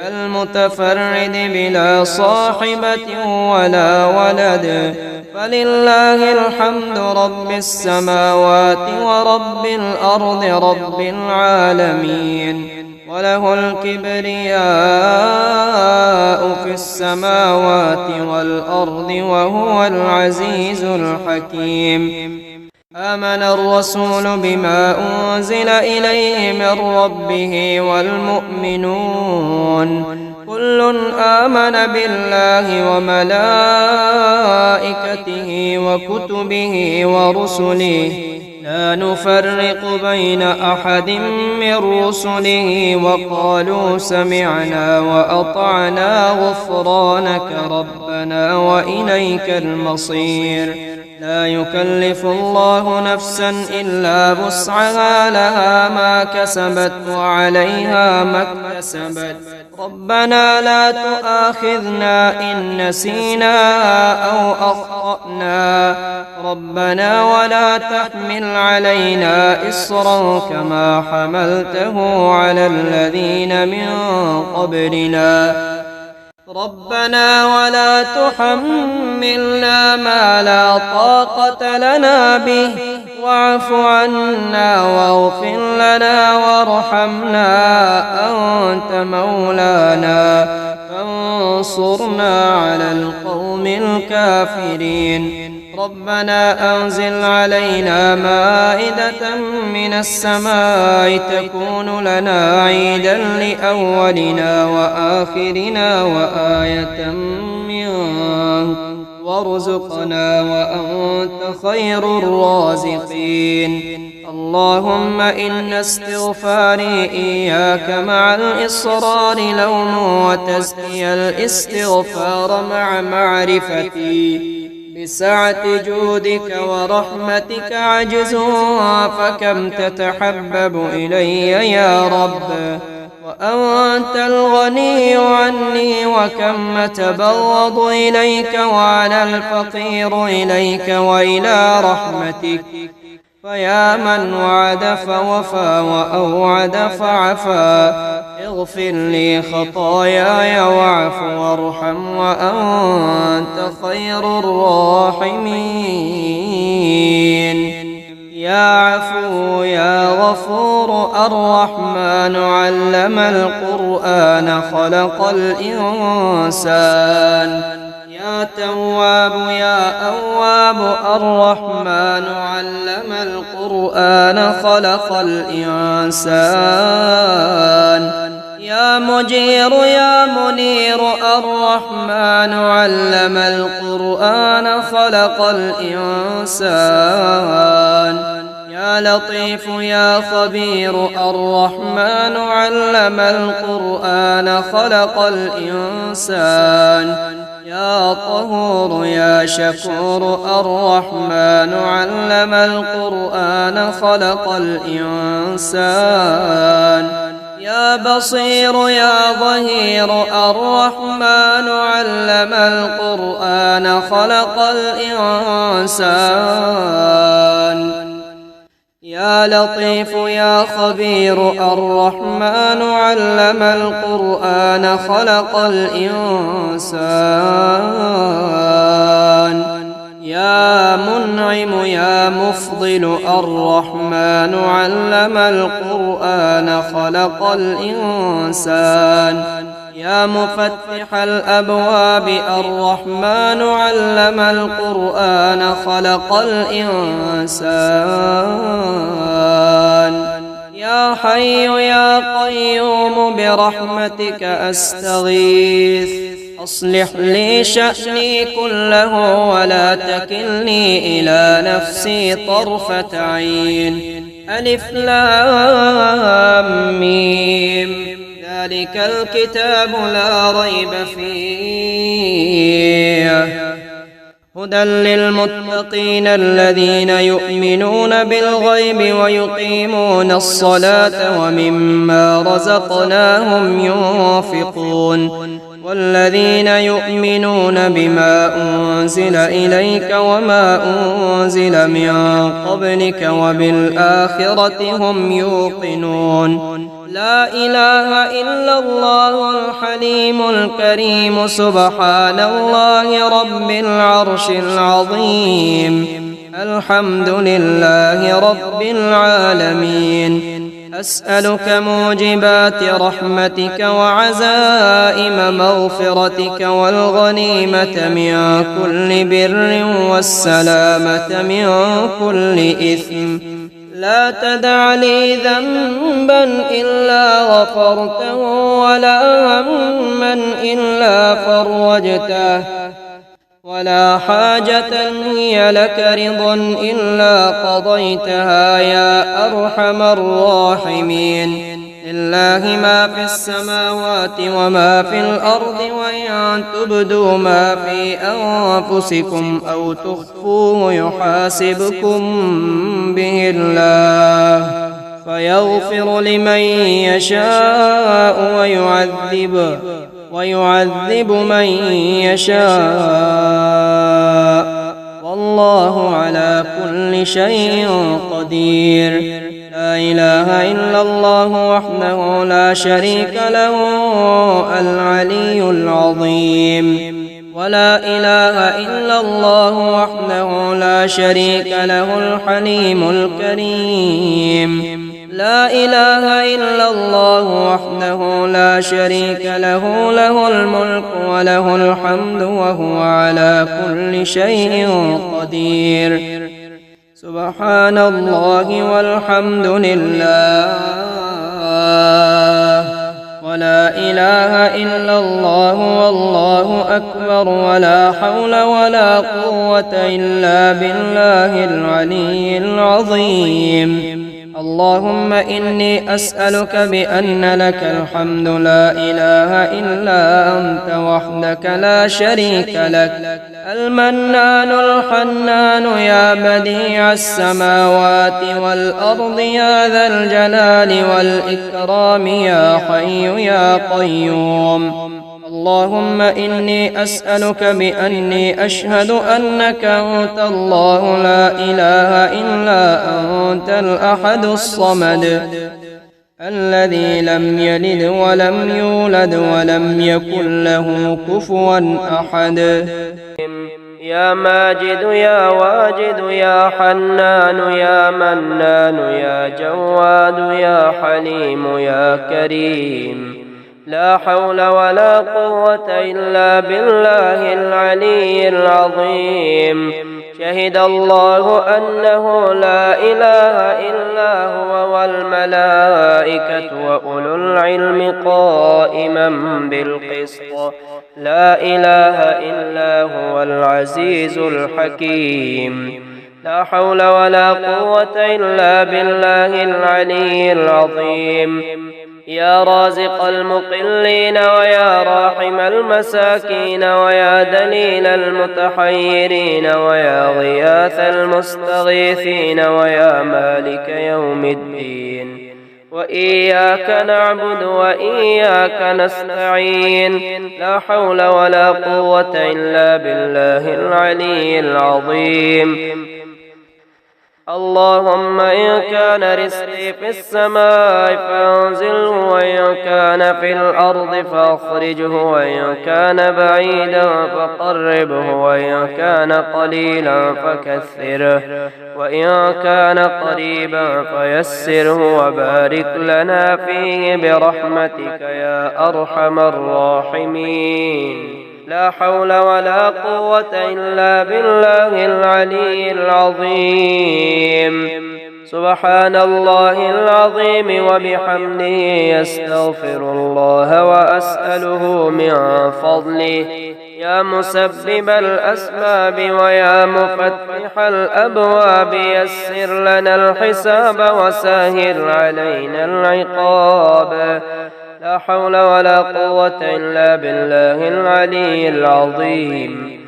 المتفرد بلا صاحبة ولا ولد. فلله الحمد رب السماوات ورب الأرض رب العالمين. وله الكبرياء في السماوات والأرض وهو العزيز الحكيم. آمن الرسول بما أنزل إليه من ربه والمؤمنون كل آمن بالله وملائكته وكتبه ورسله لا نفرق بين أحد من رسله وقالوا سمعنا وأطعنا غفرانك ربنا وإليك المصير. لا يكلف الله نفسا إلا وسعها لها ما كسبت وعليها ما اكتسبت. ربنا لا تؤاخذنا إن نسينا أو أخطأنا. ربنا ولا تحمل علينا إصرا كما حملته على الذين من قبلنا. ربنا ولا تحملنا ما لا طاقة لنا به واعف عنا واغفر لنا وارحمنا أنت مولانا فانصرنا على القوم الكافرين. ربنا أنزل علينا مائدة من السماء تكون لنا عيدا لأولنا وآخرنا وآية منك وارزقنا وأنت خير الرازقين. اللهم إن استغفاري إياك مع الإصرار لوم وتزكي الاستغفار مع معرفتي بسعة جودك ورحمتك عجز فكم تتحبب إلي يا رب وأنت الغني عني وكم أتبغض إليك وأنا الفقير إليك وإلى رحمتك. فيا من وعد فوفى وأوعد فعفى اغفر لي خطاياي واعف وارحم وأنت خير الراحمين. يا عفو يا غفور الرحمن علم القرآن خلق الإنسان. يا تواب يا أواب الرحمن علم القرآن خلق الإنسان يا مجير يا منير الرحمن علم القرآن خلق الإنسان يا لطيف يا خبير الرحمن علم القرآن خلق الإنسان يا طهور يا شكور الرحمن علم القرآن خلق الإنسان يا بصير يا ظهير الرحمن علم القرآن خلق الإنسان يا لطيف يا خبير الرحمن علم القرآن خلق الإنسان يا منعم يا مفضل الرحمن علم القرآن خلق الإنسان يا مفتح الأبواب الرحمن علم القرآن خلق الإنسان يا حي يا قيوم برحمتك أستغيث أصلح لي شأني كله ولا تكلني إلى نفسي طرفة عين ألف لام ميم ذلك الكتاب لا ريب فيه هدى للمتقين الذين يؤمنون بالغيب ويقيمون الصلاة ومما رزقناهم ينفقون والذين يؤمنون بما أنزل إليك وما أنزل من قبلك وبالآخرة هم يوقنون لا إله إلا الله الحليم الكريم سبحان الله رب العرش العظيم الحمد لله رب العالمين أسألك موجبات رحمتك وعزائم مغفرتك والغنيمة من كل بر والسلامة من كل إثم لا تدع لي ذنبا إلا غفرته ولا هما إلا فرجته ولا حاجة هي لك رضا إلا قضيتها يا أرحم الراحمين لله ما في السماوات وما في الأرض وإن تبدوا ما في أنفسكم أو تخفوه يحاسبكم به الله فيغفر لمن يشاء ويعذب من يشاء والله على كل شيء قدير لا إله إلا الله وحده لا شريك له العلي العظيم ولا إله إلا الله وحده لا شريك له الحليم الكريم لا إله إلا الله وحده لا شريك له له الملك وله الحمد وهو على كل شيء قدير سبحان الله والحمد لله ولا إله إلا الله والله أكبر ولا حول ولا قوة إلا بالله العلي العظيم اللهم إني أسألك بأن لك الحمد لا إله إلا أنت وحدك لا شريك لك المنان الحنان يا بديع السماوات والأرض يا ذا الجلال والإكرام يا حي يا قيوم اللهم إني أسألك بأني أشهد أنك أنت الله لا إله إلا أنت الأحد الصمد الذي لم يلد ولم يولد ولم يكن له كفوا أحد يا ماجد يا واجد يا حنان يا منان يا جواد يا حليم يا كريم لا حول ولا قوة إلا بالله العلي العظيم. شهد الله أنه لا إله إلا هو والملائكة وأولو العلم قائما بالقسط. لا إله إلا هو العزيز الحكيم. لا حول ولا قوة إلا بالله العلي العظيم. يا رازق المقلين ويا راحم المساكين ويا دليل المتحيرين ويا غياث المستغيثين ويا مالك يوم الدين. وإياك نعبد وإياك نستعين. لا حول ولا قوة إلا بالله العلي العظيم. اللهم إن كان رزقي في السماء فأنزله وإن كان في الأرض فأخرجه وإن كان بعيدا فقربه وإن كان قليلا فكثره وإن كان قريبا فيسره وبارك لنا فيه برحمتك يا أرحم الراحمين. لا حول ولا قوة إلا بالله العلي العظيم. سبحان الله العظيم وبحمده يستغفر الله وأسأله من فضله. يا مسبب الأسباب ويا مفتح الأبواب يسر لنا الحساب وسهل علينا العقاب. لا حول ولا قوة إلا بالله العلي العظيم.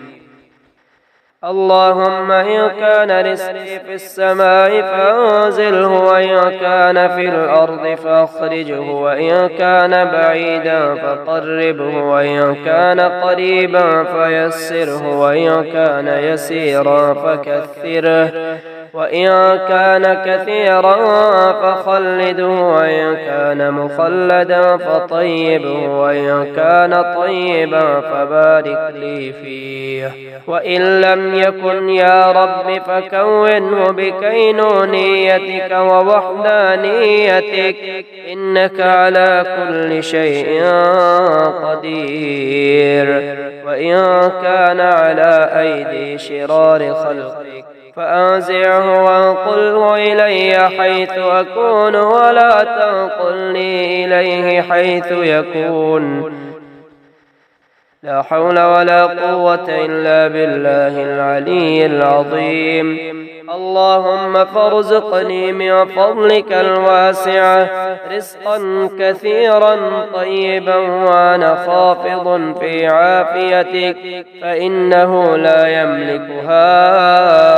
اللهم إن كان رزقي في السماء فأنزله وإن كان في الأرض فأخرجه وإن كان بعيدا فقربه وإن كان قريبا فيسره وإن كان يسيرا فكثره وإن كان كثيرا فخلده وإن كان مخلدا فطيبه وإن كان طيبا فبارك لي فيه وإن لم يكن يا رب فكونه بكينونيتك ووحدانيتك إنك على كل شيء قدير. وإن كان على أيدي شرار خلقك فأنزعه وانقله إلي حيث أكون ولا تنقلني إليه حيث يكون. لا حول ولا قوة إلا بالله العلي العظيم. اللهم فارزقني من فضلك الواسع رزقا كثيرا طيبا وأنا خافض في عافيتك فإنه لا يملكها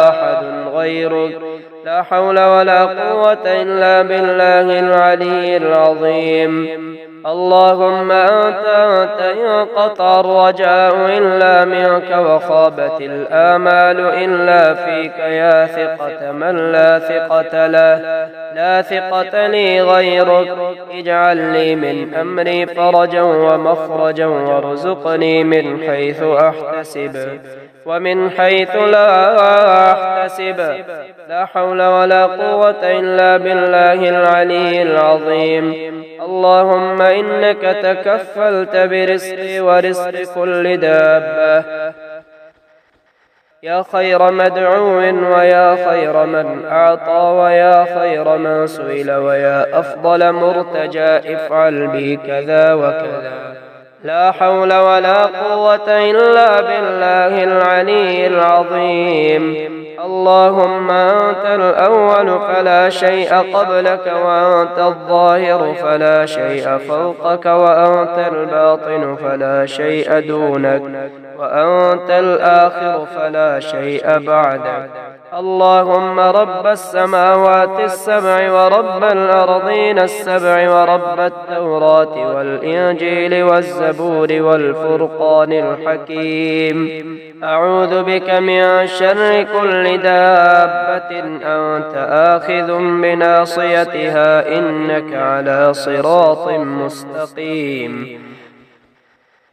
أحد غيرك. لا حول ولا قوة إلا بالله العلي العظيم. اللهم أنت ينقطع الرجاء إلا منك وخابت الآمال إلا فيك يا ثقة من لا ثقة له. لا ثقة لي غيرك. اجعل لي من أمري فرجا ومخرجا وارزقني من حيث أحتسب ومن حيث لا أحتسب. لا حول ولا قوة إلا بالله العلي العظيم. اللهم إنك تكفلت برزقي ورزق كل دابة يا خير مدعو ويا خير من أعطى ويا خير من سئل ويا أفضل مرتجى افعل بي كذا وكذا. لا حول ولا قوة إلا بالله العلي العظيم. اللهم أنت الأول فلا شيء قبلك وأنت الظاهر فلا شيء فوقك وأنت الباطن فلا شيء دونك وأنت الآخر فلا شيء بعدك. اللهم رب السماوات السبع ورب الأرضين السبع ورب التوراة والإنجيل والزبور والفرقان الحكيم. أعوذ بك من شر كل دابة أنت آخذ بناصيتها إنك على صراط مستقيم.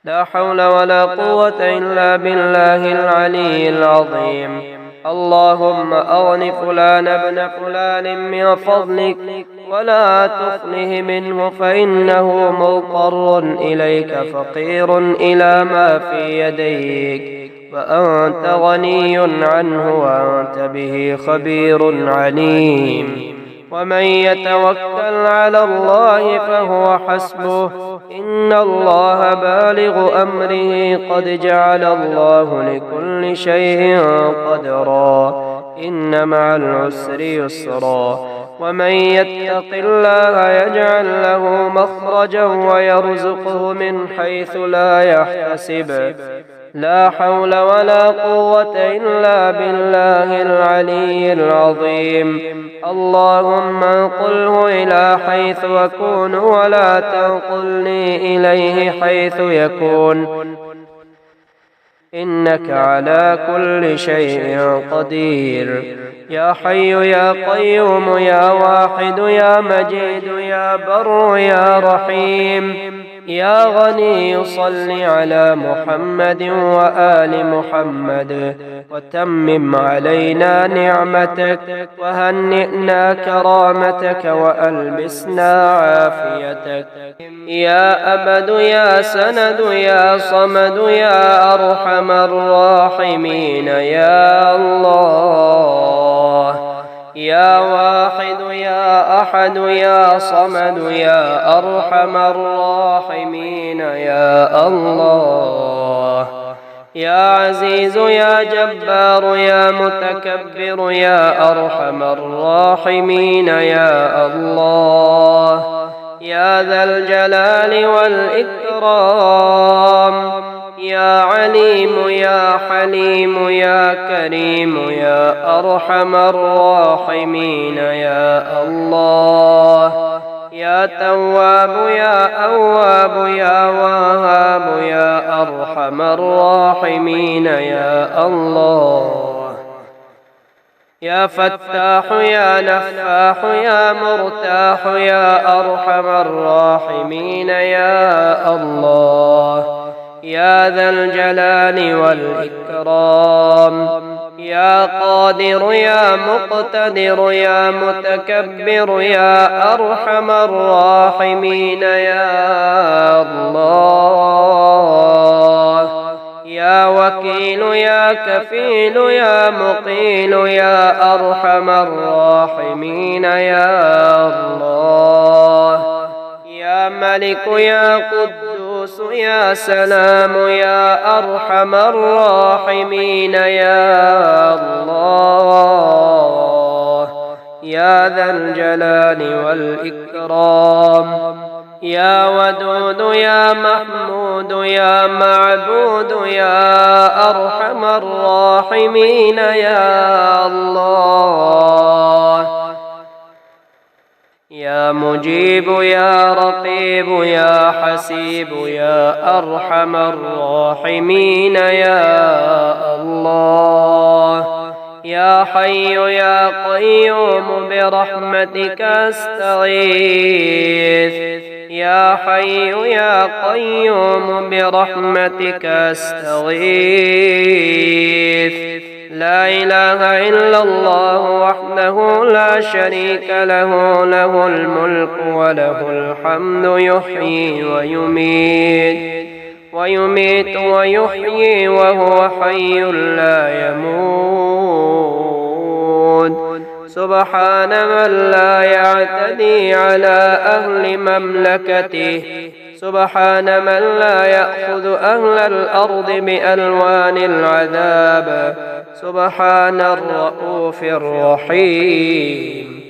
لا حول ولا قوة إلا بالله العلي العظيم. اللهم أغن فلان ابن فلان من فضلك ولا تخله منه، فإنه مضطر إليك فقير إلى ما في يديك، وأنت غني عنه وأنت به خبير عليم. ومن يتوكل على الله فهو حسبه، إن الله بالغ أمره، قد جعل الله لكل شيء قدرا، إن مع العسر يسرا. ومن يتق الله يجعل له مخرجا ويرزقه من حيث لا يحتسب، لا حول ولا قوة إلا بالله العلي العظيم. اللهم انقله إلى حيث أكون ولا تنقلني إليه حيث يكون، إنك على كل شيء قدير. يا حي يا قيوم يا واحد يا مجيد يا بر يا رحيم يا غني، صل على محمد وآل محمد، وتمم علينا نعمتك، وهنئنا كرامتك، وألبسنا عافيتك. يا أبد يا سند يا صمد يا أرحم الراحمين يا الله، يا واحد يا أحد يا صمد يا أرحم الراحمين يا الله، يا عزيز يا جبار يا متكبر يا أرحم الراحمين يا الله، يا ذا الجلال والإكرام، يا عليم يا حليم يا كريم يا أرحم الراحمين يا الله، يا تواب يا أواب يا وهاب يا أرحم الراحمين يا الله، يا فتاح يا نفاح يا مرتاح يا أرحم الراحمين يا الله، يا ذا الجلال والإكرام، يا قادر يا مقتدر يا متكبر يا أرحم الراحمين يا الله، يا وكيل يا كفيل يا مقيل يا أرحم الراحمين يا الله، يا ملك يا قدوس يا سلام يا أرحم الراحمين يا الله، يا ذا الجلال والإكرام، يا ودود يا محمود يا معبود يا أرحم الراحمين يا الله، يا مجيب يا رقيب يا حسيب يا أرحم الراحمين يا الله، يا حي يا قيوم برحمتك أستغيث، يا حي يا قيوم برحمتك أستغيث. لا إله إلا الله وحده لا شريك له، له الملك وله الحمد، يحيي ويميت ويحيي وهو حي لا يموت. سبحان من لا يعتدي على أهل مملكته، سبحان من لا يأخذ أهل الأرض بألوان العذاب، سبحان الرؤوف الرحيم.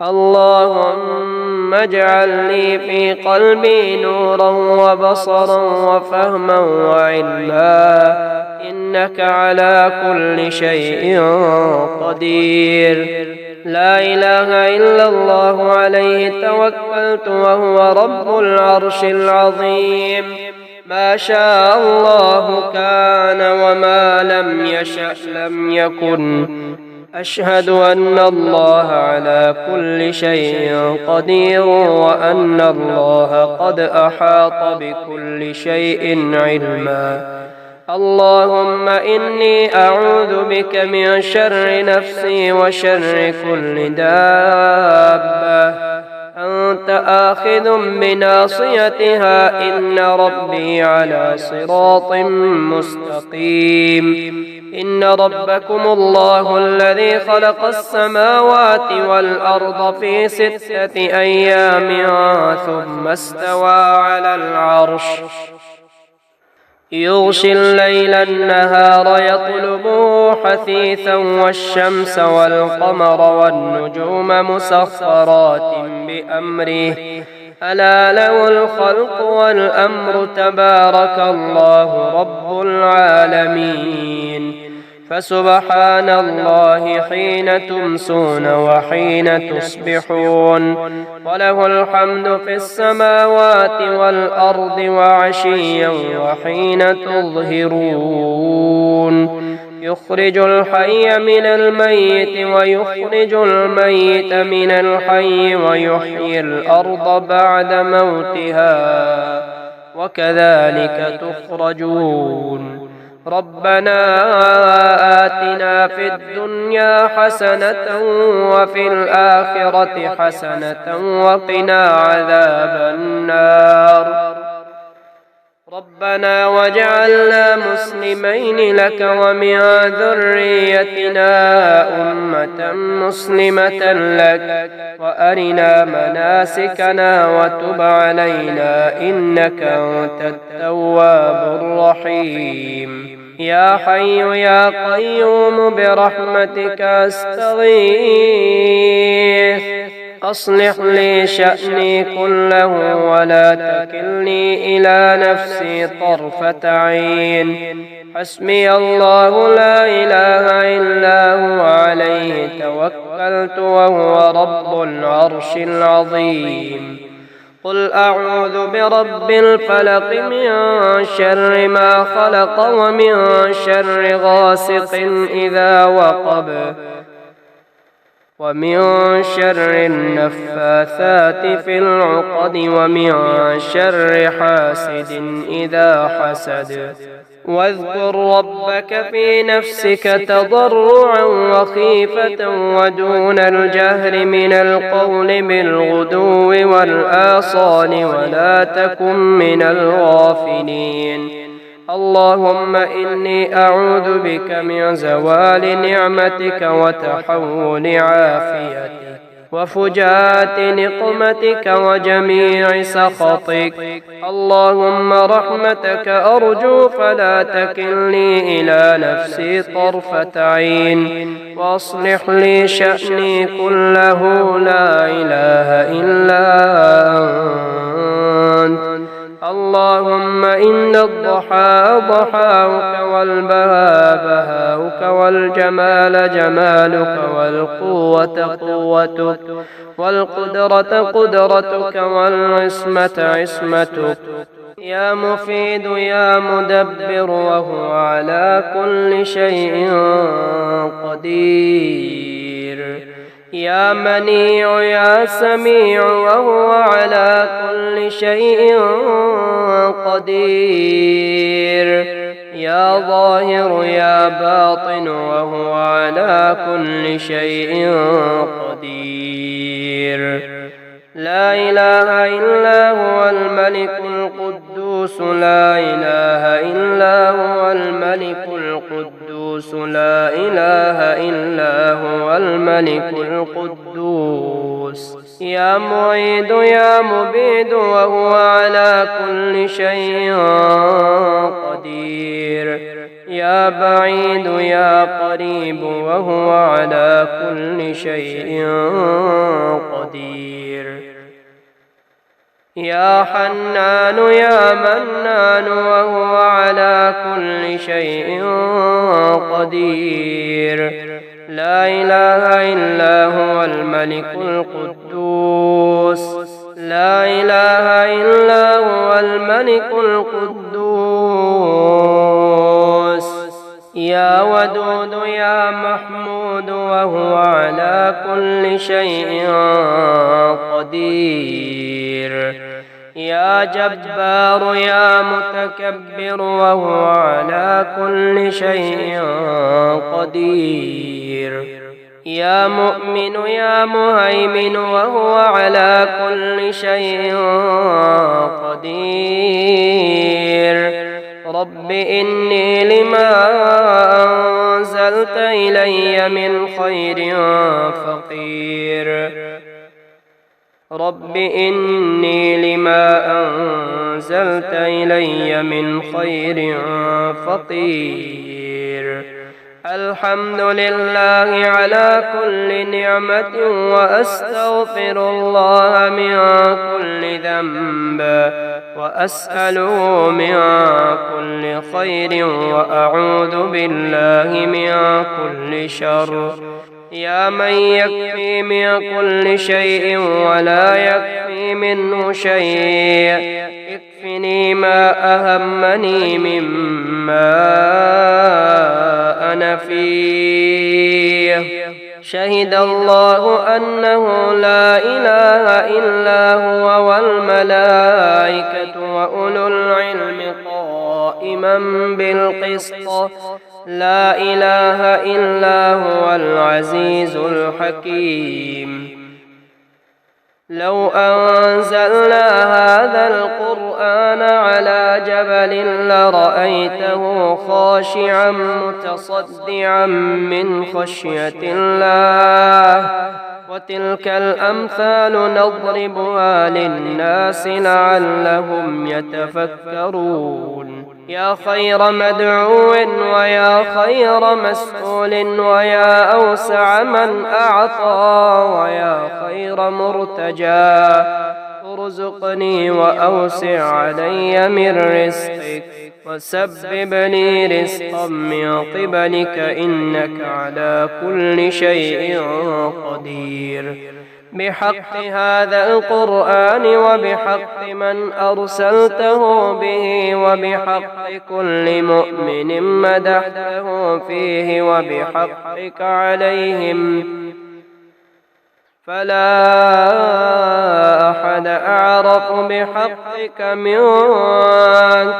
اللهم اجعل لي في قلبي نورا وبصرا وفهما وعلما، إنك على كل شيء قدير. لا إله إلا الله عليه توكلت وهو رب العرش العظيم. ما شاء الله كان وما لم يشأ لم يكن. أشهد أن الله على كل شيء قدير، وأن الله قد أحاط بكل شيء علما. اللهم إني أعوذ بك من شر نفسي وشر كل دابة أنت آخذ بناصيتها إن ربي على صراط مستقيم إن ربكم الله الذي خلق السماوات والأرض في 6 أيام ثم استوى على العرش يغشي الليل النهار يطلبه حثيثا والشمس والقمر والنجوم مسخرات بأمره ألا له الخلق والأمر تبارك الله رب العالمين فسبحان الله حين تمسون وحين تصبحون وله الحمد في السماوات والأرض وعشيا وحين تظهرون يخرج الحي من الميت ويخرج الميت من الحي ويحيي الأرض بعد موتها وكذلك تخرجون ربنا آتنا في الدنيا حسنة وفي الآخرة حسنة وقنا عذاب النار ربنا واجعلنا مسلمين لك ومن ذريتنا أمة مسلمة لك وأرنا مناسكنا وتب علينا إنك أنت التواب الرحيم يا حي يا قيوم برحمتك أستغيث أصلح لي شأني كله ولا تكلني إلى نفسي طرفة عين حسبي الله لا إله إلا هو عليه توكلت وهو رب العرش العظيم قل أعوذ برب الفلق من شر ما خلق ومن شر غاسق إذا وقب ومن شر النفاثات في العقد ومن شر حاسد إذا حسد واذكر ربك في نفسك تضرعا وخيفة ودون الجهر من القول بالغدو والآصال ولا تكن من الغافلين اللهم إني أعوذ بك من زوال نعمتك وتحول عافيتك وفجاءة نقمتك وجميع سخطك اللهم رحمتك أرجو فلا تكلني إلى نفسي طرفة عين وأصلح لي شأني كله لا إله إلا أنت اللهم إن الضحى ضحاك والبهاء بهاؤك والجمال جمالك والقوة قوتك والقدرة قدرتك والعصمة عصمتك يا مفيد يا مدبر وهو على كل شيء قدير يا منيع يا سميع وهو على كل شيء قدير يا ظاهر يا باطن وهو على كل شيء قدير لا إله إلا هو الملك القدوس لا إله إلا هو الملك القدوس لا إله إلا هو الملك القدوس يا معيد يا مبيد وهو على كل شيء قدير يا بعيد يا قريب وهو على كل شيء قدير يا حنان يا منان وهو على كل شيء قدير لا إله إلا هو الملك القدوس لا إله إلا هو الملك القدوس يا ودود يا محمود وهو على كل شيء قدير يا جبار يا متكبر وهو على كل شيء قدير. يا مؤمن يا مهيمن وهو على كل شيء قدير. رب إني لما أنزلت إلي من خير فقير. رب إني لما أنزلت إلي من خير فقير. الحمد لله على كل نعمة وأستغفر الله من كل ذنب وأسأله من كل خير وأعوذ بالله من كل شر. يا من يكفي من كل شيء ولا يكفي منه شيء اكفني ما أهمني مما أنا فيه. شهد الله أنه لا إله إلا هو والملائكة وأولو العلم قائما بالقسط لا إله إلا هو العزيز الحكيم. لو أنزلنا هذا القرآن على جبل لرأيته خاشعا متصدعا من خشية الله. وتلك الأمثال نضربها للناس لعلهم يتفكرون. يا خير مدعو ويا خير مسؤول ويا أوسع من أعطى ويا خير مرتجى ارزقني وأوسع علي من رزقك وسبب لي رزقا من قبلك إنك على كل شيء قدير. بحق هذا القرآن وبحق من أرسلته به وبحق كل مؤمن مدحته فيه وبحقك عليهم فلا أحد أعرف بحقك منك.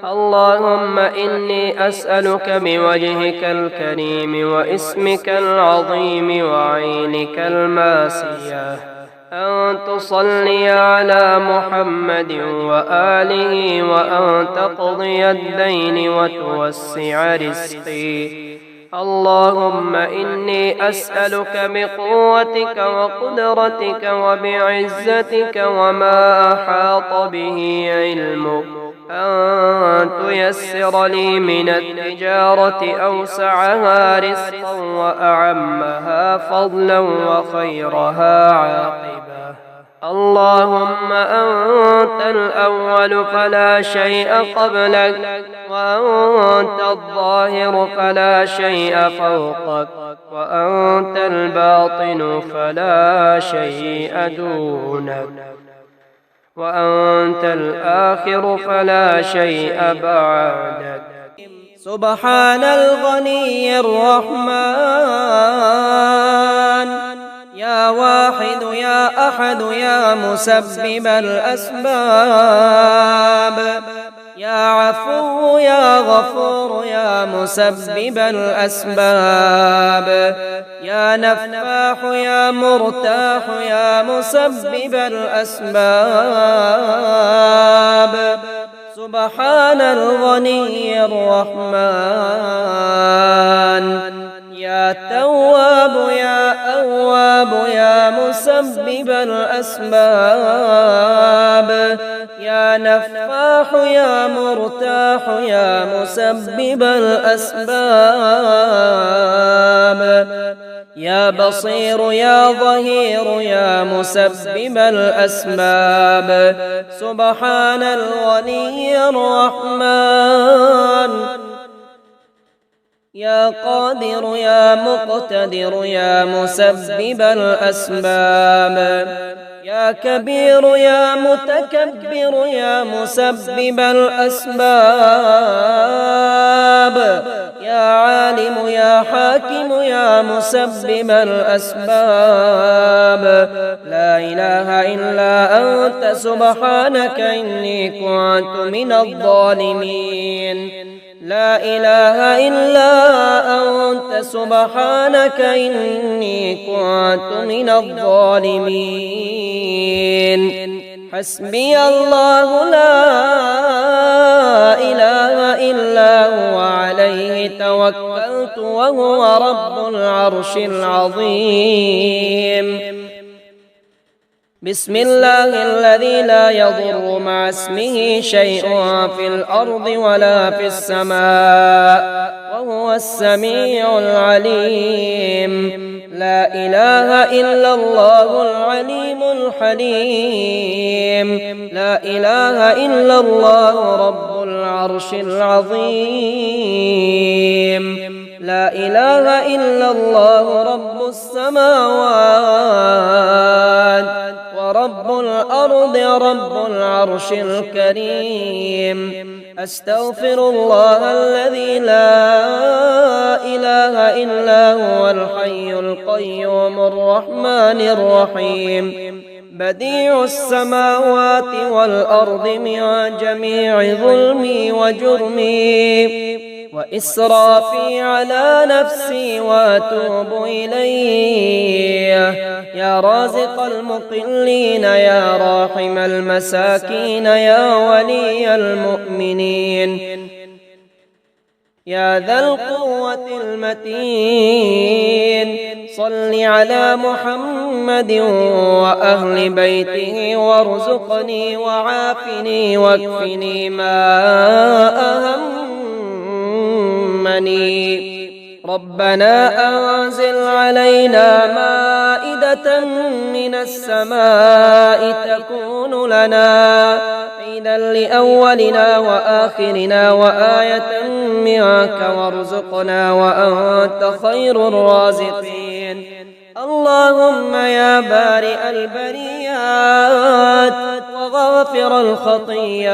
اللهم إني أسألك بوجهك الكريم واسمك العظيم وعينك الماسية أن تصلي على محمد وآله وأن تقضي الدين وتوسع رزقي. اللهم إني أسألك بقوتك وقدرتك وبعزتك وما أحاط به علمك أن تيسر لي من التجارة أوسعها رزقا وأعمها فضلا وخيرها عاقبا. اللهم أنت الأول فلا شيء قبلك وأنت الظاهر فلا شيء فوقك وأنت الباطن فلا شيء دونك وأنت الآخر فلا شيء بعدك. سبحان الغني الرحمن يا واحد يا أحد يا مسبب الأسباب يا عفو يا غفور يا مسبب الأسباب يا نفاح يا مرتاح يا مسبب الأسباب. سبحان الغني الرحمن يا تواب يا أواب يا مسبب الأسباب يا نفاح يا مرتاح يا مسبب الأسباب يا بصير يا ظهير يا مسبب الأسباب. سبحان الغني الرحمن يا قادر يا مقتدر يا مسبب الأسباب يا كبير يا متكبر يا مسبب الأسباب يا عالم يا حاكم يا مسبب الأسباب. لا إله إلا أنت سبحانك إني كنت من الظالمين لا إله إلا أنت سبحانك إني كنت من الظالمين حسبي الله لا إله إلا هو عليه توكلت وهو رب العرش العظيم بسم الله الذي لا يضر مع اسمه شيء في الأرض ولا في السماء وهو السميع العليم لا إله إلا الله العليم الحليم لا إله إلا الله رب العرش العظيم لا إله إلا الله رب السماوات ورب الأرض رب العرش الكريم أستغفر الله الذي لا إله إلا هو الحي القيوم الرحمن الرحيم بديع السماوات والأرض من جميع ظلمي وجرمي وإسرافي على نفسي وأتوب إليه يا رازق المقلين يا راحم المساكين يا ولي المؤمنين يا ذا القوة المتين صل على محمد وأهل بيته وارزقني وعافني واكفني ما أهمني ربنا أنزل علينا مائدة من السماء تكون لنا عيدا لأولنا وآخرنا وآية منك وارزقنا وأنت خير الرازقين اللهم يا بارئ البريات وغافر الخطيات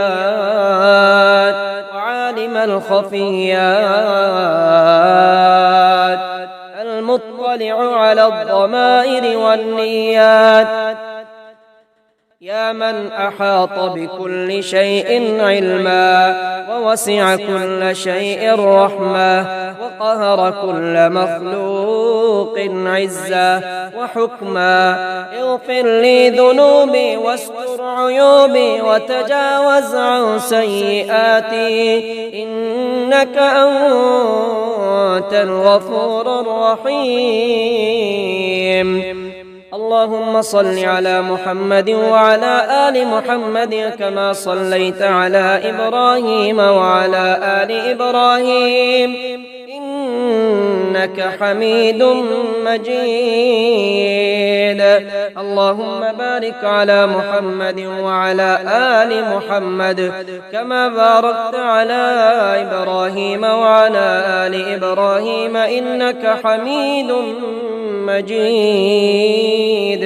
وعالم الخفيات المطلع على الضمائر والنيات يا من أحاط بكل شيء علما ووسع كل شيء رحمة وقهر كل مخلوق عزة وحكما اغفر لي ذنوبي واستر عيوبي وتجاوز عن سيئاتي إنك أنت الغفور الرحيم اللهم صل على محمد وعلى آل محمد كما صليت على إبراهيم وعلى آل إبراهيم إنك حميد مجيد اللهم بارك على محمد وعلى آل محمد كما باركت على إبراهيم وعلى آل إبراهيم إنك حميد مجيد